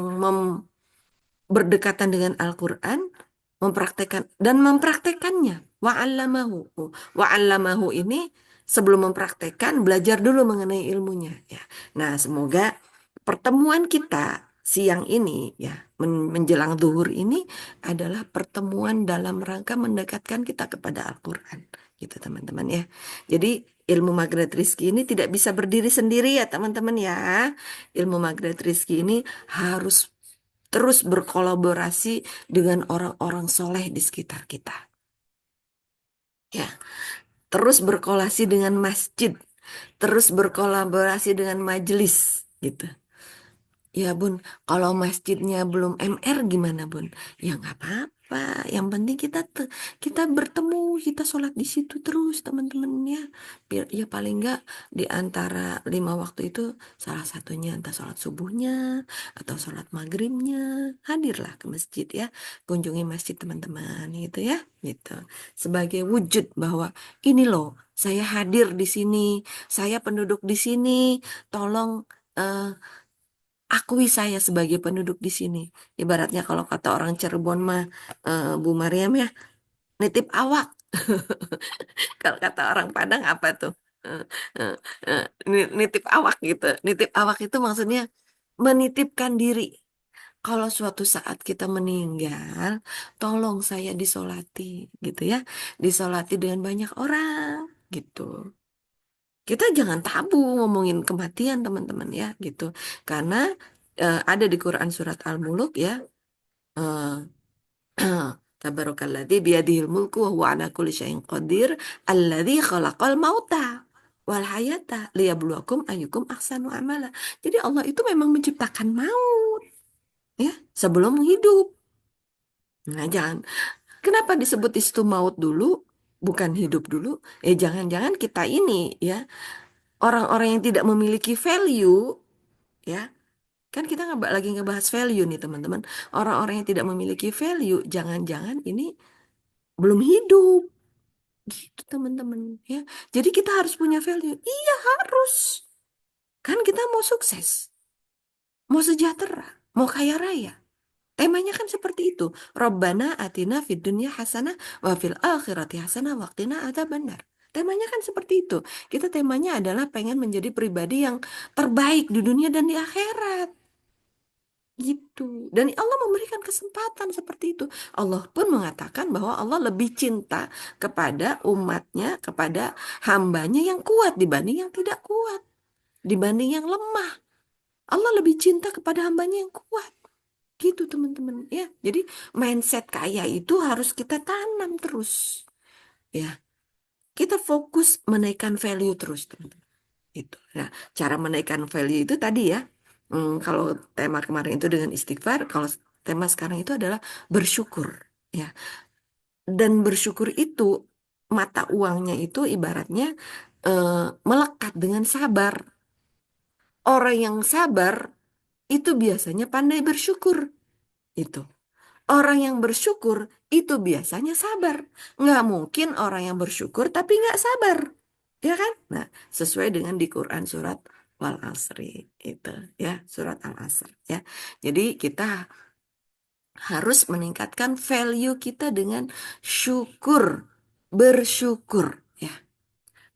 S2: berdekatan dengan Al-Quran, mempraktekkan dan mempraktekannya. Wa'allamahu. Wa'allamahu ini sebelum mempraktekkan, belajar dulu mengenai ilmunya. Ya. Nah, semoga pertemuan kita siang ini, ya, menjelang zuhur ini adalah pertemuan dalam rangka mendekatkan kita kepada Al-Quran. Gitu, teman-teman ya. Jadi, ilmu magnet rizki ini tidak bisa berdiri sendiri ya, teman-teman ya. Ilmu magnet rizki ini harus terus berkolaborasi dengan orang-orang soleh di sekitar kita. Ya, terus berkolaborasi dengan masjid, terus berkolaborasi dengan majelis, gitu. Ya Bun, kalau masjidnya belum MR gimana Bun? Ya nggak apa-apa. Yang penting kita bertemu, kita sholat di situ terus teman-teman ya. Biar ya paling nggak di antara 5 waktu itu salah satunya entah sholat subuhnya atau sholat maghribnya, hadirlah ke masjid ya. Kunjungi masjid teman-teman gitu ya, gitu. Sebagai wujud bahwa ini loh saya hadir di sini, saya penduduk di sini, tolong eh, akui saya sebagai penduduk di sini. Ibaratnya kalau kata orang Cirebon mah, Bu Mariam ya, nitip awak. Kalau kata orang Padang apa tuh? Eh, eh, Nitip awak gitu. Nitip awak itu maksudnya menitipkan diri. Kalau suatu saat kita meninggal, tolong saya disolati gitu ya. Disolati dengan banyak orang gitu. Kita jangan tabu ngomongin kematian teman-teman ya gitu. Karena ada di Quran surat Al-Muluk ya. eh, Tabarakalladzi biyadihil mulku wa huwa ala kulli syai'in qadir alladzi khalaqal mauta wal hayata liyabluwakum ayyukum ahsanu amala. Jadi Allah itu memang menciptakan maut ya sebelum hidup. Nah, jangan. Kenapa disebut itu maut dulu bukan hidup dulu? Jangan-jangan kita ini ya orang-orang yang tidak memiliki value ya. Kan kita lagi ngebahas value nih teman-teman. Orang-orang yang tidak memiliki value, jangan-jangan ini belum hidup. Gitu teman-teman ya. Jadi kita harus punya value. Iya harus. Kan kita mau sukses, mau sejahtera, mau kaya raya. Temanya kan seperti itu. Rabbana atina fid dunya hasanah wa fil akhirati hasanah wa qina adzabannar. Temanya kan seperti itu. Kita temanya adalah pengen menjadi pribadi yang terbaik di dunia dan di akhirat. Gitu. Dan Allah memberikan kesempatan seperti itu. Allah pun mengatakan bahwa Allah lebih cinta kepada umatnya, kepada hambanya yang kuat dibanding yang tidak kuat, dibanding yang lemah. Allah lebih cinta kepada hambanya yang kuat. Gitu teman-teman ya. Jadi mindset kaya itu harus kita tanam terus. Ya, kita fokus menaikkan value terus teman-teman. Itu. Nah, cara menaikkan value itu tadi ya. Kalau tema kemarin itu dengan istighfar, kalau tema sekarang itu adalah bersyukur ya. Dan bersyukur itu mata uangnya itu ibaratnya melekat dengan sabar. Orang yang sabar itu biasanya pandai bersyukur. Itu. Orang yang bersyukur itu biasanya sabar. Nggak mungkin orang yang bersyukur tapi nggak sabar. Ya kan? Nah, sesuai dengan di Quran surat Wal Asri itu ya, surat Al Asr ya. Jadi kita harus meningkatkan value kita dengan syukur, bersyukur ya.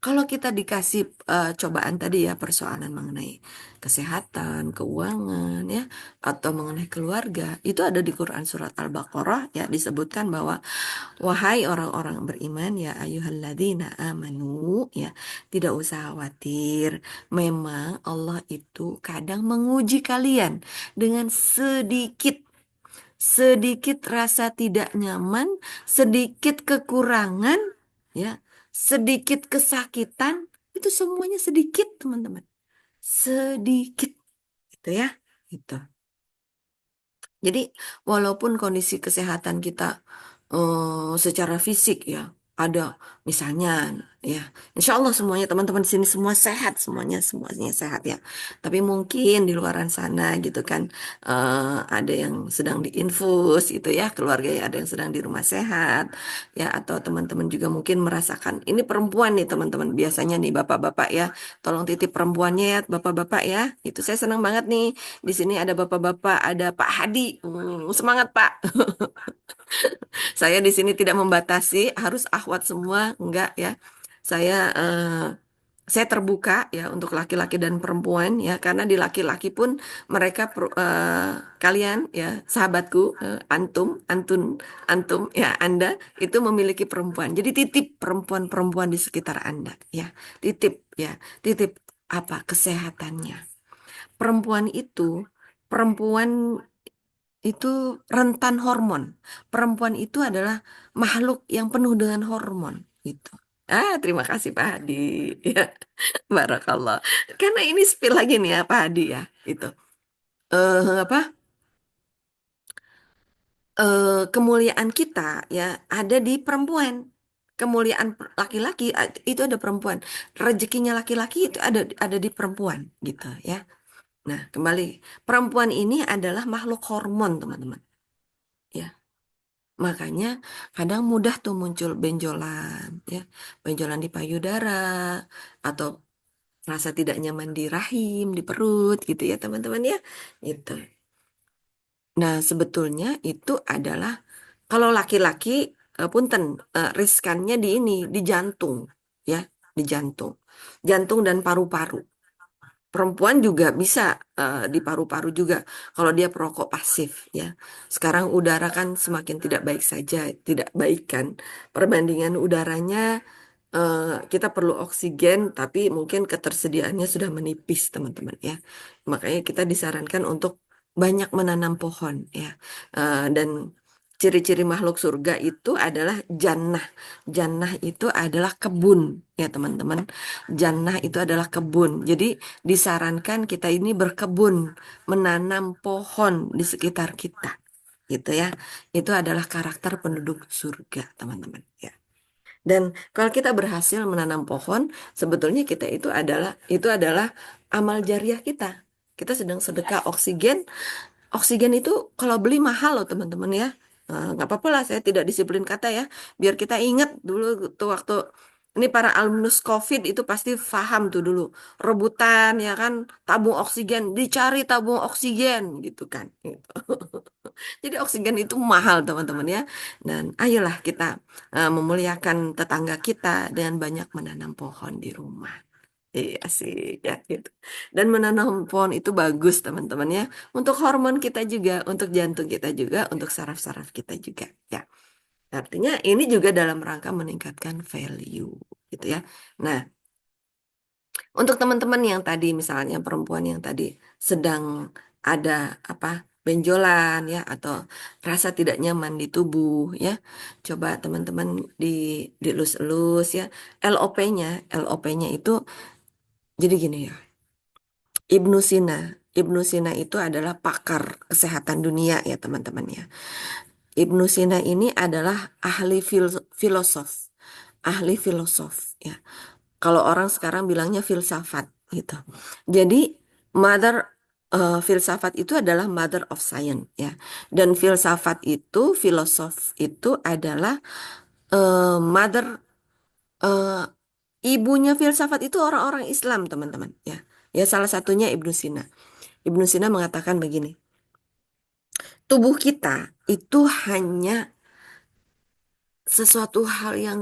S2: Kalau kita dikasih cobaan tadi ya persoalan mengenai kesehatan, keuangan ya atau mengenai keluarga, itu ada di Quran surat Al-Baqarah ya disebutkan bahwa wahai orang-orang beriman ya ayyuhalladzina amanu ya tidak usah khawatir. Memang Allah itu kadang menguji kalian dengan sedikit rasa tidak nyaman, sedikit kekurangan, ya, sedikit kesakitan, itu semuanya sedikit, teman-teman. Sedikit, gitu ya. Gitu. Jadi, walaupun kondisi kesehatan kita secara fisik ya, ada misalnya ya, insya Allah semuanya teman-teman di sini semua sehat, semuanya sehat ya. Tapi mungkin di luaran sana gitu kan, ada yang sedang diinfus gitu ya, keluarga ya ada yang sedang di rumah sehat ya, atau teman-teman juga mungkin merasakan ini perempuan nih teman-teman, biasanya nih bapak-bapak ya, tolong titip perempuannya ya, bapak-bapak ya. Itu saya senang banget nih. Di sini ada bapak-bapak, ada Pak Hadi. Semangat Pak. Saya di sini tidak membatasi harus akhwat semua, enggak ya. Saya saya terbuka ya untuk laki-laki dan perempuan ya, karena di laki-laki pun mereka kalian ya sahabatku, antum ya Anda itu memiliki perempuan. Jadi titip perempuan-perempuan di sekitar Anda ya. Titip ya, titip apa kesehatannya. Perempuan itu rentan hormon. Perempuan itu adalah makhluk yang penuh dengan hormon gitu. Terima kasih Pak Hadi. Ya, barakallah. Karena ini spill lagi nih ya Pak Hadi ya. Itu. Apa? Kemuliaan kita ya ada di perempuan. Kemuliaan laki-laki itu ada perempuan. Rezekinya laki-laki itu ada di perempuan gitu ya. Nah, kembali perempuan ini adalah makhluk hormon, teman-teman. Ya. Makanya kadang mudah tuh muncul benjolan, ya, benjolan di payudara atau rasa tidak nyaman di rahim, di perut, gitu ya teman-teman ya, gitu. Nah, sebetulnya itu adalah kalau laki-laki, punten, riskannya di ini, di jantung, ya, di jantung, jantung dan paru-paru. Perempuan juga bisa di paru-paru juga kalau dia perokok pasif ya. Sekarang udara kan semakin tidak baik saja, tidak baik kan. Perbandingan udaranya kita perlu oksigen tapi mungkin ketersediaannya sudah menipis teman-teman ya. Makanya kita disarankan untuk banyak menanam pohon ya. Dan ciri-ciri makhluk surga itu adalah jannah. Jannah itu adalah kebun ya teman-teman. Jannah itu adalah kebun. Jadi disarankan kita ini berkebun, menanam pohon di sekitar kita, gitu ya. Itu adalah karakter penduduk surga, teman-teman. Ya. Dan kalau kita berhasil menanam pohon, sebetulnya kita itu adalah amal jariah kita. Kita sedang sedekah oksigen. Oksigen itu kalau beli mahal loh teman-teman ya. Nggak apa-apa lah, saya tidak disiplin kata ya. Biar kita ingat dulu tuh waktu ini para alumnus COVID itu pasti paham tuh dulu. Rebutan ya kan, tabung oksigen, dicari tabung oksigen gitu kan. Gitu. Jadi oksigen itu mahal teman-teman ya. Dan ayolah kita memuliakan tetangga kita dengan banyak menanam pohon di rumah. Iya sih, ya gitu. Dan menanam pohon itu bagus teman-teman ya. Untuk hormon kita juga, untuk jantung kita juga, untuk saraf-saraf kita juga. Ya, artinya ini juga dalam rangka meningkatkan value, gitu ya. Nah, untuk teman-teman yang tadi, misalnya perempuan yang tadi sedang ada apa benjolan ya atau rasa tidak nyaman di tubuh ya, coba teman-teman di dilus-elus ya. LOP-nya, LOP-nya itu jadi gini ya. Ibnu Sina. Ibnu Sina itu adalah pakar kesehatan dunia ya teman-teman ya. Ibnu Sina ini adalah ahli filosof. Ahli filosof ya. Kalau orang sekarang bilangnya filsafat gitu. Jadi mother filsafat itu adalah mother of science ya. Dan filsafat itu, filosof itu adalah mother eh, ibunya filsafat itu orang-orang Islam teman-teman ya. Ya salah satunya Ibnu Sina. Ibnu Sina mengatakan begini, tubuh kita itu hanya sesuatu hal yang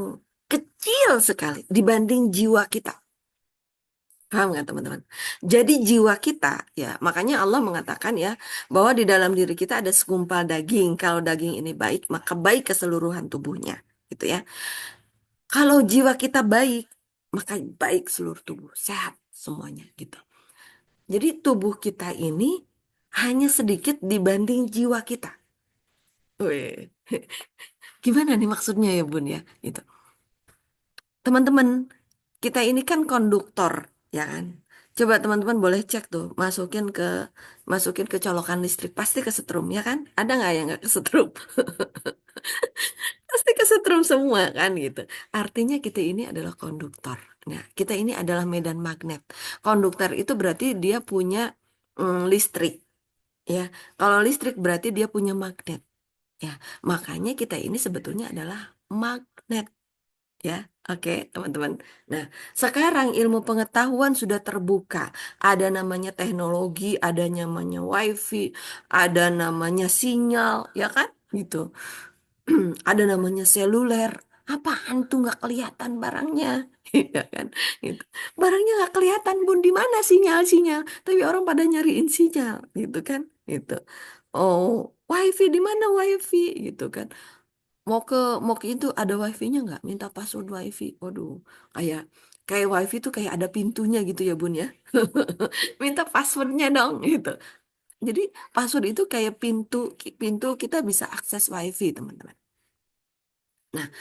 S2: kecil sekali dibanding jiwa kita. Paham nggak teman-teman? Jadi jiwa kita, ya makanya Allah mengatakan ya, bahwa di dalam diri kita ada segumpal daging. Kalau daging ini baik, maka baik keseluruhan tubuhnya. Gitu ya. Kalau jiwa kita baik, maka baik seluruh tubuh. Sehat semuanya gitu. Jadi tubuh kita ini hanya sedikit dibanding jiwa kita. Wih. Gimana nih maksudnya ya Bun ya? Gitu. Teman-teman, kita ini kan konduktor, ya kan? Coba teman-teman boleh cek tuh, masukin ke colokan listrik, pasti kesetrum, ya kan? Ada nggak yang nggak kesetrum? Pasti kesetrum semua kan gitu. Artinya kita ini adalah konduktor. Nah, kita ini adalah medan magnet. Konduktor itu berarti dia punya listrik, ya. Kalau listrik berarti dia punya magnet, ya. Makanya kita ini sebetulnya adalah magnet. Ya, oke, teman-teman. Nah, sekarang ilmu pengetahuan sudah terbuka. Ada namanya teknologi, ada namanya wifi, ada namanya sinyal, ya kan? Gitu. Ada namanya seluler. Apaan tuh nggak kelihatan barangnya, ya kan? Gitu. Barangnya nggak kelihatan, Bun. Di mana sinyal-sinyal? Tapi orang pada nyariin sinyal, gitu kan? Gitu. Oh, wifi di mana wifi, gitu kan? Mau ke itu ada wifi-nya nggak? Minta password wifi. Waduh, kayak kayak wifi tuh kayak ada pintunya gitu ya Bun ya. Minta passwordnya dong gitu. Jadi password itu kayak pintu pintu kita bisa akses wifi teman-teman. Nah,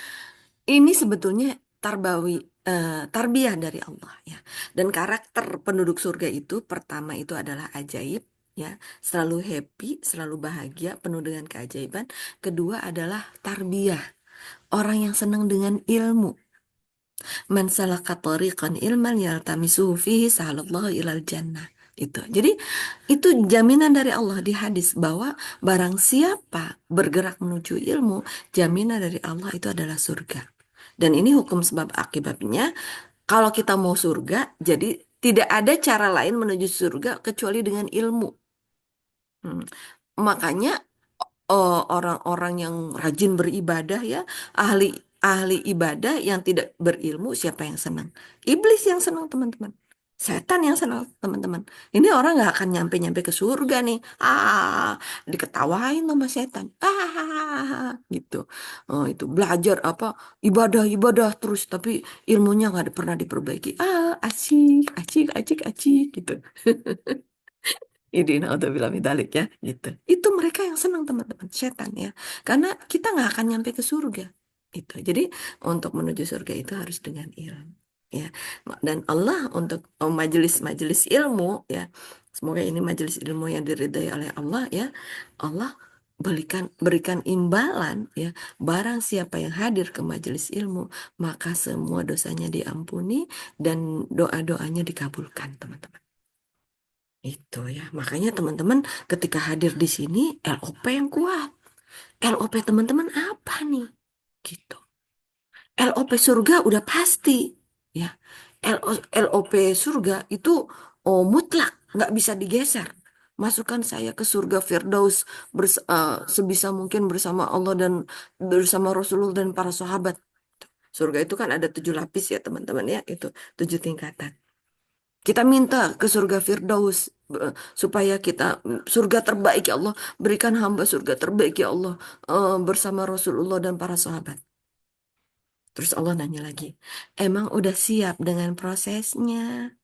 S2: ini sebetulnya tarbawi tarbiyah dari Allah ya. Dan karakter penduduk surga itu pertama itu adalah ajaib ya, selalu happy, selalu bahagia, penuh dengan keajaiban. Kedua adalah tarbiyah, orang yang senang dengan ilmu. Man salaka tariqan ilman yaltamisuhu fihi sahalallahu ilal jannah. Gitu. Jadi itu jaminan dari Allah di hadis bahwa barang siapa bergerak menuju ilmu, jaminan dari Allah itu adalah surga. Dan ini hukum sebab akibatnya, kalau kita mau surga, jadi tidak ada cara lain menuju surga kecuali dengan ilmu. Hmm. Makanya orang-orang yang rajin beribadah ya, ahli ahli ibadah yang tidak berilmu, siapa yang senang? Iblis yang senang, teman-teman. Setan yang senang, teman-teman. Ini orang nggak akan nyampe-nyampe ke surga nih. Diketawain sama setan. Gitu. Oh, itu belajar apa? Ibadah terus, tapi ilmunya nggak pernah diperbaiki. Asik, asik, asik, asik, gitu. Ini naudzubillah min dzalik ya, gitu. Itu mereka yang senang, teman-teman, setan ya. Karena kita nggak akan nyampe ke surga. Itu. Jadi untuk menuju surga itu harus dengan ilmu. Ya. Dan Allah untuk majelis-majelis ilmu ya. Semoga ini majelis ilmu yang diridhai oleh Allah ya. Allah berikan imbalan ya. Barang siapa yang hadir ke majelis ilmu, maka semua dosanya diampuni dan doa-doanya dikabulkan, teman-teman. Itu ya, makanya teman-teman ketika hadir di sini LOP yang kuat. LOP teman-teman apa nih? Gitu. LOP surga udah pasti ya. LOP surga itu mutlak, nggak bisa digeser. Masukkan saya ke surga Firdaus sebisa mungkin bersama Allah dan bersama Rasulullah dan para sahabat. Surga itu kan ada 7 lapis ya teman-teman ya, itu 7 tingkatan. Kita minta ke surga Firdaus supaya kita surga terbaik ya Allah, berikan hamba surga terbaik ya Allah bersama Rasulullah dan para sahabat. Terus Allah nanya lagi, emang udah siap dengan prosesnya?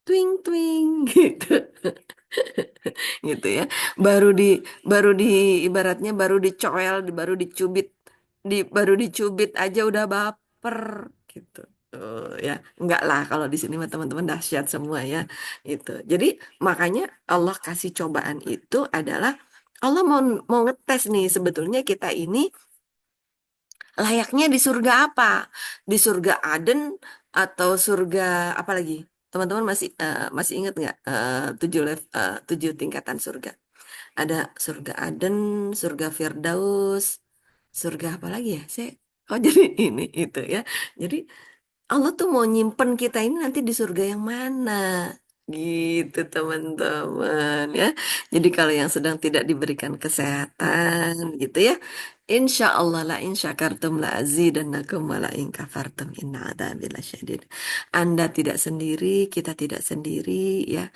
S2: Twing twing gitu. Gitu ya. Baru di baru di ibaratnya baru dicoel, baru dicubit aja udah baper gitu. Ya, enggak lah kalau di sini mah teman-teman dahsyat semua ya. Itu. Jadi makanya Allah kasih cobaan itu adalah Allah mau ngetes nih sebetulnya kita ini layaknya di surga apa? Di surga Aden atau surga apa lagi? Teman-teman masih ingat nggak 7 tingkatan surga? Ada surga Aden, surga Firdaus, surga apa lagi ya? Oh jadi ini itu ya. Jadi Allah tuh mau nyimpen kita ini nanti di surga yang mana? Gitu teman-teman ya. Jadi kalau yang sedang tidak diberikan kesehatan gitu ya. Insya Allah la in syakartum la azidannakum wa la in kafartum inna adzabi lasyadid. Anda tidak sendiri, kita tidak sendiri ya.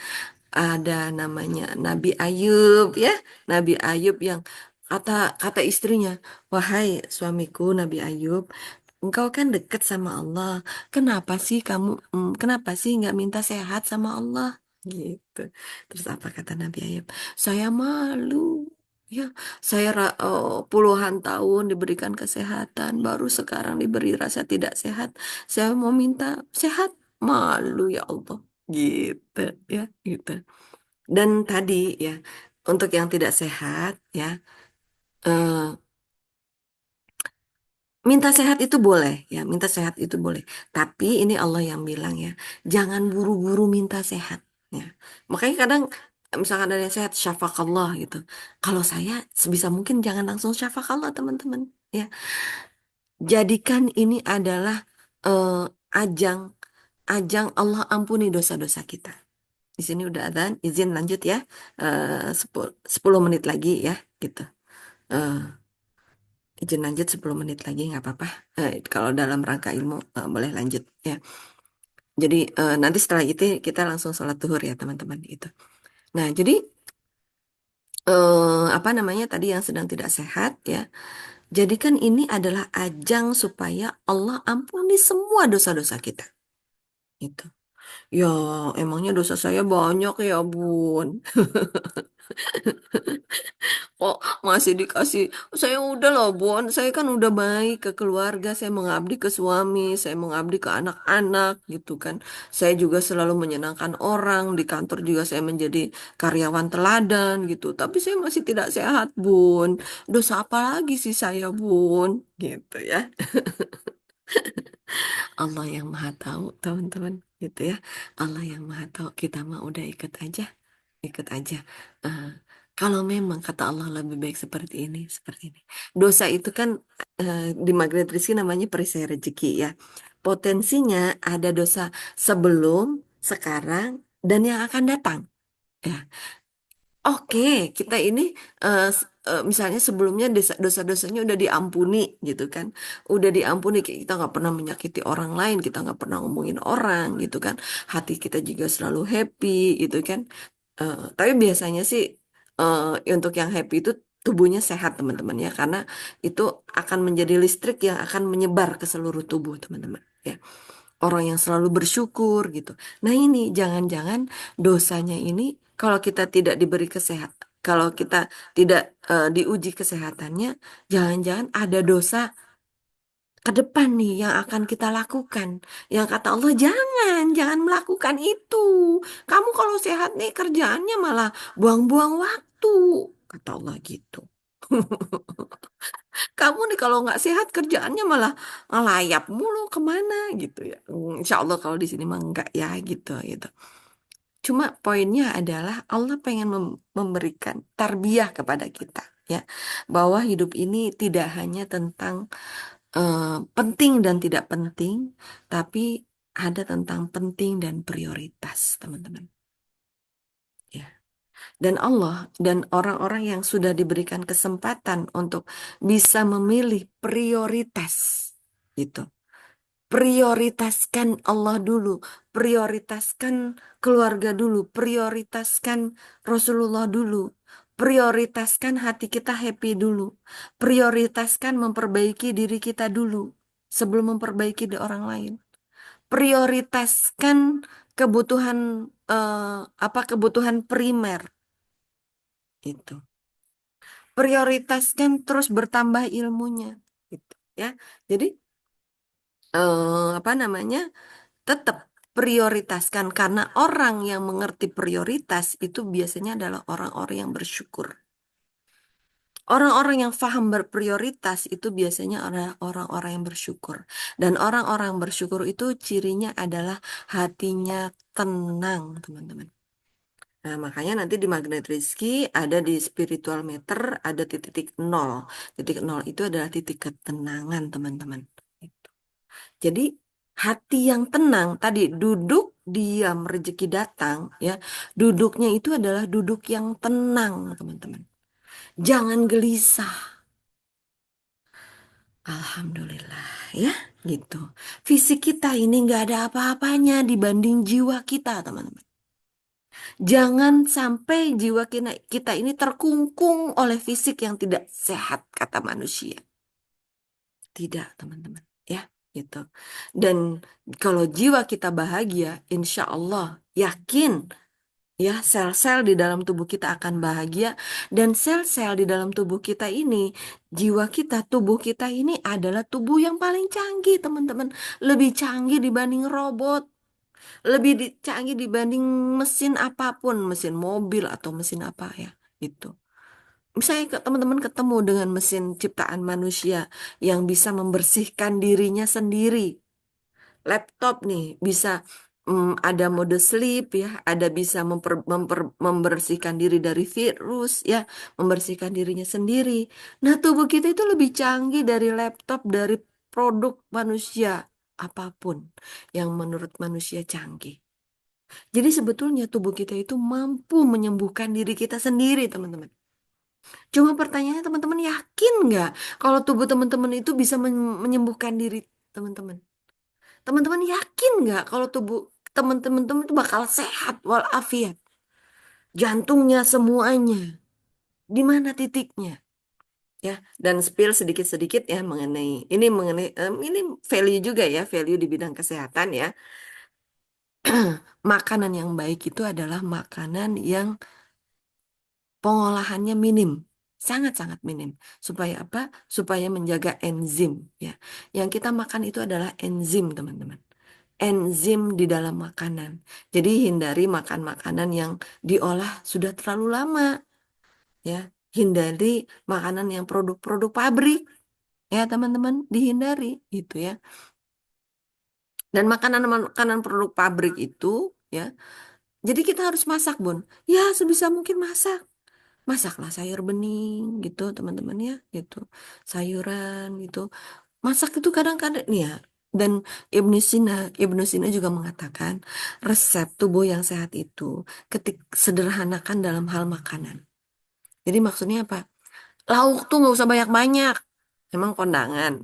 S2: Ada namanya Nabi Ayub ya. Nabi Ayub yang kata kata istrinya, "Wahai suamiku Nabi Ayub, engkau kan dekat sama Allah. Kenapa sih nggak minta sehat sama Allah?" Gitu. Terus apa kata Nabi Ayub? Saya malu. Ya, puluhan tahun diberikan kesehatan, baru sekarang diberi rasa tidak sehat. Saya mau minta sehat, malu ya Allah. Gitu ya, gitu. Dan tadi ya, untuk yang tidak sehat ya, eh, minta sehat itu boleh ya, minta sehat itu boleh. Tapi ini Allah yang bilang ya, jangan buru-buru minta sehat ya. Makanya kadang misalkan ada yang sehat, syafakallah gitu. Kalau saya sebisa mungkin jangan langsung syafakallah teman-teman ya. Jadikan ini adalah eh, ajang ajang Allah ampuni dosa-dosa kita. Di sini udah adzan, izin lanjut ya. 10 menit lagi ya gitu. Eh, izin lanjut 10 menit lagi nggak apa-apa. Kalau dalam rangka ilmu boleh lanjut ya. Jadi nanti setelah itu kita langsung sholat zuhur ya teman-teman itu. Nah jadi apa namanya tadi yang sedang tidak sehat ya. Jadikan ini adalah ajang supaya Allah ampuni semua dosa-dosa kita. Itu. Ya emangnya dosa saya banyak ya bun. Kok masih dikasih, saya udah loh Bon, saya kan udah baik ke keluarga, saya mengabdi ke suami, saya mengabdi ke anak-anak gitu kan. Saya juga selalu menyenangkan orang, di kantor juga saya menjadi karyawan teladan gitu. Tapi saya masih tidak sehat Bun. Dosa apa lagi sih saya Bun? Gitu ya. Allah yang maha tahu teman-teman gitu ya. Allah yang Maha Tahu, kita mah udah ikut aja. Eh, Kalau memang kata Allah lebih baik seperti ini, seperti ini. Dosa itu kan di Magnet Rizki namanya perisai rezeki ya. Potensinya ada dosa sebelum, sekarang, dan yang akan datang. Ya, oke, kita ini misalnya sebelumnya dosa-dosanya udah diampuni gitu kan, udah diampuni, kita nggak pernah menyakiti orang lain, kita nggak pernah ngomongin orang gitu kan, hati kita juga selalu happy gitu kan. Tapi biasanya sih untuk yang happy itu tubuhnya sehat teman-teman ya, karena itu akan menjadi listrik yang akan menyebar ke seluruh tubuh teman-teman ya. Orang yang selalu bersyukur gitu. Nah ini jangan-jangan dosanya ini kalau kita tidak diberi kesehatan, kalau kita tidak diuji kesehatannya, jangan-jangan ada dosa ke depan nih yang akan kita lakukan. Yang kata Allah jangan melakukan itu. Kamu kalau sehat nih kerjaannya malah buang-buang waktu. Kata Allah gitu. Kamu nih kalau nggak sehat kerjaannya malah ngelayap mulu kemana gitu ya. Insya Allah kalau di sini mah enggak ya gitu. Cuma poinnya adalah Allah pengen memberikan tarbiyah kepada kita ya, bahwa hidup ini tidak hanya tentang penting dan tidak penting, tapi ada tentang penting dan prioritas teman-teman. Ya. Dan Allah dan orang-orang yang sudah diberikan kesempatan untuk bisa memilih prioritas gitu. Prioritaskan Allah dulu, prioritaskan keluarga dulu, prioritaskan Rasulullah dulu, prioritaskan hati kita happy dulu, prioritaskan memperbaiki diri kita dulu sebelum memperbaiki di orang lain. Prioritaskan kebutuhan kebutuhan primer itu. Prioritaskan terus bertambah ilmunya gitu ya. Jadi apa namanya? Tetap prioritaskan, karena orang yang mengerti prioritas itu biasanya adalah orang-orang yang bersyukur. Orang-orang yang paham berprioritas itu biasanya adalah orang-orang yang bersyukur. Dan orang-orang yang bersyukur itu cirinya adalah hatinya tenang, teman-teman. Nah, makanya nanti di magnet rezeki ada di spiritual meter ada titik nol. Titik nol itu adalah titik ketenangan, teman-teman. Gitu. Jadi hati yang tenang tadi duduk diam rezeki datang ya. Duduknya itu adalah duduk yang tenang, teman-teman. Jangan gelisah. Alhamdulillah ya gitu. Fisik kita ini nggak ada apa-apanya dibanding jiwa kita, teman-teman. Jangan sampai jiwa kita ini terkungkung oleh fisik yang tidak sehat, kata manusia. Tidak, teman-teman. Ya, gitu. Dan kalau jiwa kita bahagia, insya Allah, yakin ya sel-sel di dalam tubuh kita akan bahagia. Dan sel-sel di dalam tubuh kita ini, jiwa kita, tubuh kita ini adalah tubuh yang paling canggih, teman-teman. Lebih canggih dibanding robot. Lebih canggih dibanding mesin apapun, mesin mobil atau mesin apa ya, gitu. Misalnya teman-teman ketemu dengan mesin ciptaan manusia yang bisa membersihkan dirinya sendiri. Laptop nih bisa ada mode sleep ya, ada bisa membersihkan diri dari virus ya, membersihkan dirinya sendiri. Nah, tubuh kita itu lebih canggih dari laptop, dari produk manusia apapun yang menurut manusia canggih. Jadi sebetulnya tubuh kita itu mampu menyembuhkan diri kita sendiri, teman-teman. Cuma pertanyaannya teman-teman yakin nggak kalau tubuh teman-teman itu bisa menyembuhkan diri teman-teman? Teman-teman yakin nggak kalau tubuh teman-teman itu bakal sehat walafiat? Jantungnya semuanya. Di mana titiknya? Ya, dan spill sedikit-sedikit ya mengenai ini value juga ya, value di bidang kesehatan ya. Makanan yang baik itu adalah makanan yang pengolahannya minim, sangat-sangat minim. Supaya apa? Supaya menjaga enzim ya. Yang kita makan itu adalah enzim, teman-teman. Enzim di dalam makanan. Jadi hindari makan makanan yang diolah sudah terlalu lama ya. Hindari makanan yang produk-produk pabrik ya, teman-teman, dihindari gitu ya. Dan makanan-makanan produk pabrik itu ya, jadi kita harus masak, Bun. Ya, sebisa mungkin masak. Masaklah sayur bening gitu, teman-teman ya, gitu. Sayuran gitu. Masak itu kadang-kadang nih ya. Dan Ibnu Sina juga mengatakan resep tubuh yang sehat itu sederhanakan dalam hal makanan. Jadi maksudnya apa? Lauk tuh nggak usah banyak-banyak. Emang kondangan.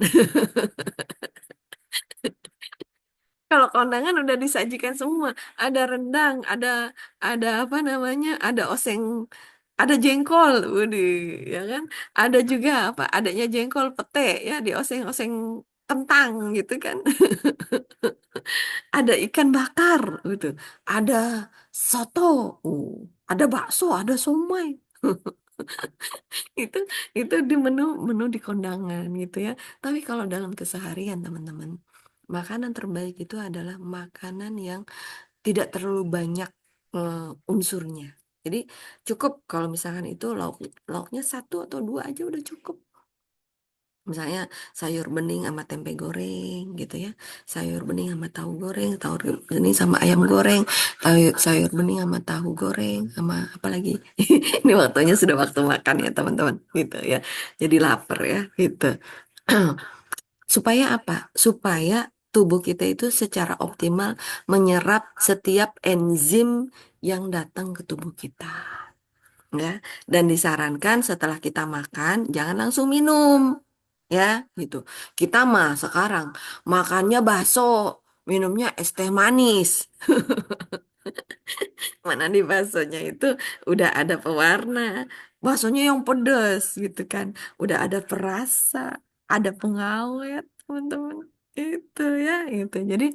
S2: Kalau kondangan udah disajikan semua, ada rendang, ada apa namanya, ada oseng, ada jengkol, Budi, ya kan? Ada juga apa? Adanya jengkol pete ya, dioseng-oseng kentang gitu kan. Ada ikan bakar gitu. Ada soto, uh, ada bakso, ada somai. Itu itu di menu di kondangan gitu ya. Tapi kalau dalam keseharian teman-teman, makanan terbaik itu adalah makanan yang tidak terlalu banyak unsurnya. Jadi cukup kalau misalkan itu lauknya satu atau dua aja udah cukup. Misalnya sayur bening sama tempe goreng gitu ya. Sayur bening sama tahu goreng, tahu bening sama ayam goreng, sayur bening sama tahu goreng, sama apa lagi? Ini waktunya sudah waktu makan ya teman-teman gitu ya. Jadi lapar ya gitu. Supaya apa? Supaya tubuh kita itu secara optimal menyerap setiap enzim yang datang ke tubuh kita. Ya, dan disarankan setelah kita makan jangan langsung minum. Ya, gitu. Kita mah sekarang makannya bakso, minumnya es teh manis. Mana di baksonya itu udah ada pewarna. Baksonya yang pedas gitu kan. Udah ada perasa, ada pengawet, teman-teman. Itu ya, itu. Jadi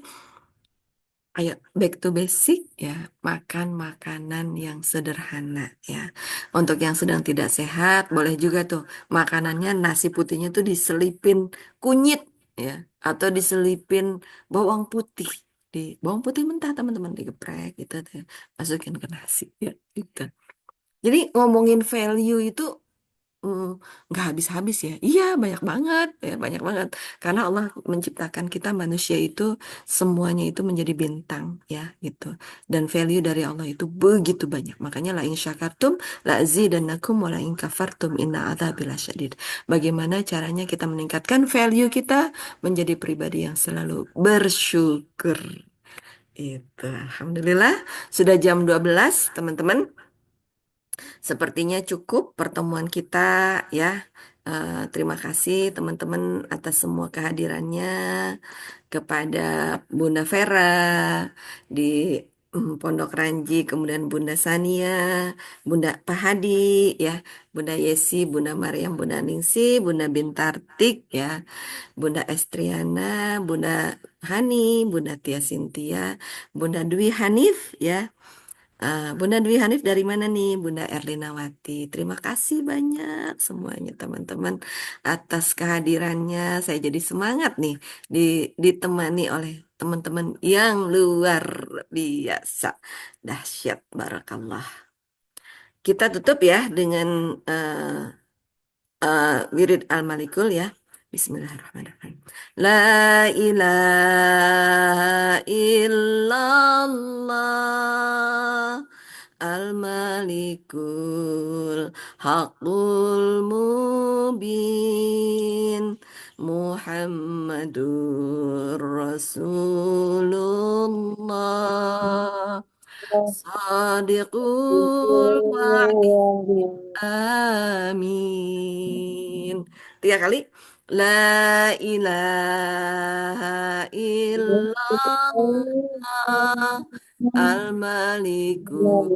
S2: ayo back to basic ya, makan makanan yang sederhana ya. Untuk yang sedang tidak sehat, boleh juga tuh makanannya nasi putihnya tuh diselipin kunyit ya, atau diselipin bawang putih. Di bawang putih mentah teman-teman digeprek gitu tuh, masukin ke nasi ya gitu. Jadi ngomongin value itu mm, nggak habis-habis ya. Iya, banyak banget ya, banyak banget. Karena Allah menciptakan kita manusia itu semuanya itu menjadi bintang ya gitu. Dan value dari Allah itu begitu banyak. Makanya la in syakartum la azidannakum wa la in kafartum inna adzabi lasyadid. Bagaimana caranya kita meningkatkan value kita menjadi pribadi yang selalu bersyukur. Itu. Alhamdulillah sudah jam 12 teman-teman. Sepertinya cukup pertemuan kita ya. Terima kasih teman-teman atas semua kehadirannya kepada Bunda Vera di Pondok Ranji, kemudian Bunda Sania, Bunda Pahadi ya, Bunda Yesi, Bunda Mariam, Bunda Ningsi, Bunda Bintartik ya, Bunda Estriana, Bunda Hani, Bunda Tia Sintia, Bunda Dwi Hanif ya. Bunda Dwi Hanif dari mana nih? Bunda Erlinawati. Terima kasih banyak semuanya teman-teman atas kehadirannya. Saya jadi semangat nih ditemani oleh teman-teman yang luar biasa. Dahsyat barakallah. Kita tutup ya dengan wirid al-malikul ya. Bismillahirrahmanirrahim. La ilaha illallah al-malikul haqqul mubin Muhammadur Rasulullah Sadiqul wa'di Amin. Tiga kali. La ilaha illallah al-malikul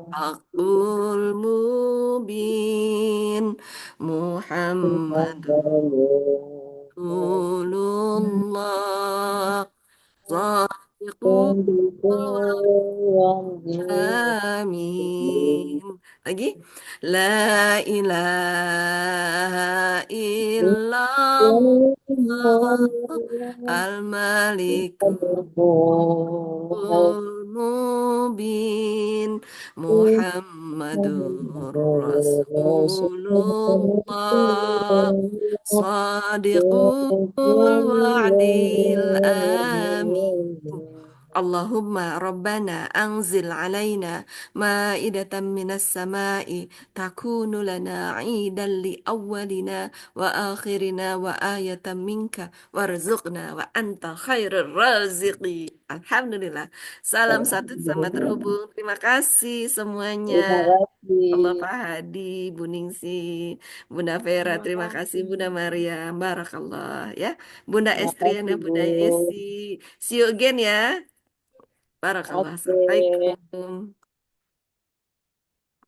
S2: haqqul mubin Muhammadur Rasulullah Amin. Lagi. La ilaha illallah al-malikul mubin Muhammadur Rasulullah Sadiqul wa'dil amin. Allahumma Rabbana anzil alaina ma'idatan minas sama'i takunu lana 'idan li awwalina wa akhirina wa ayatan minka warzuqna wa anta khairur raziqi. Alhamdulillah. Salam satu sama terhubung. Terima kasih
S5: Terima
S2: semuanya. Allah
S5: kasih.
S2: Pak Hadi, Bu Ningsi, Bunda Vera,
S4: Terima
S2: terima kasih Bunda
S4: kasih.
S2: Maria, Barakallah ya. Bunda
S5: Terima
S2: Estriana,
S5: kasih, Bu.
S2: Bunda Yesi. See you again ya. Barakallah.
S5: Oke.
S2: Assalamualaikum.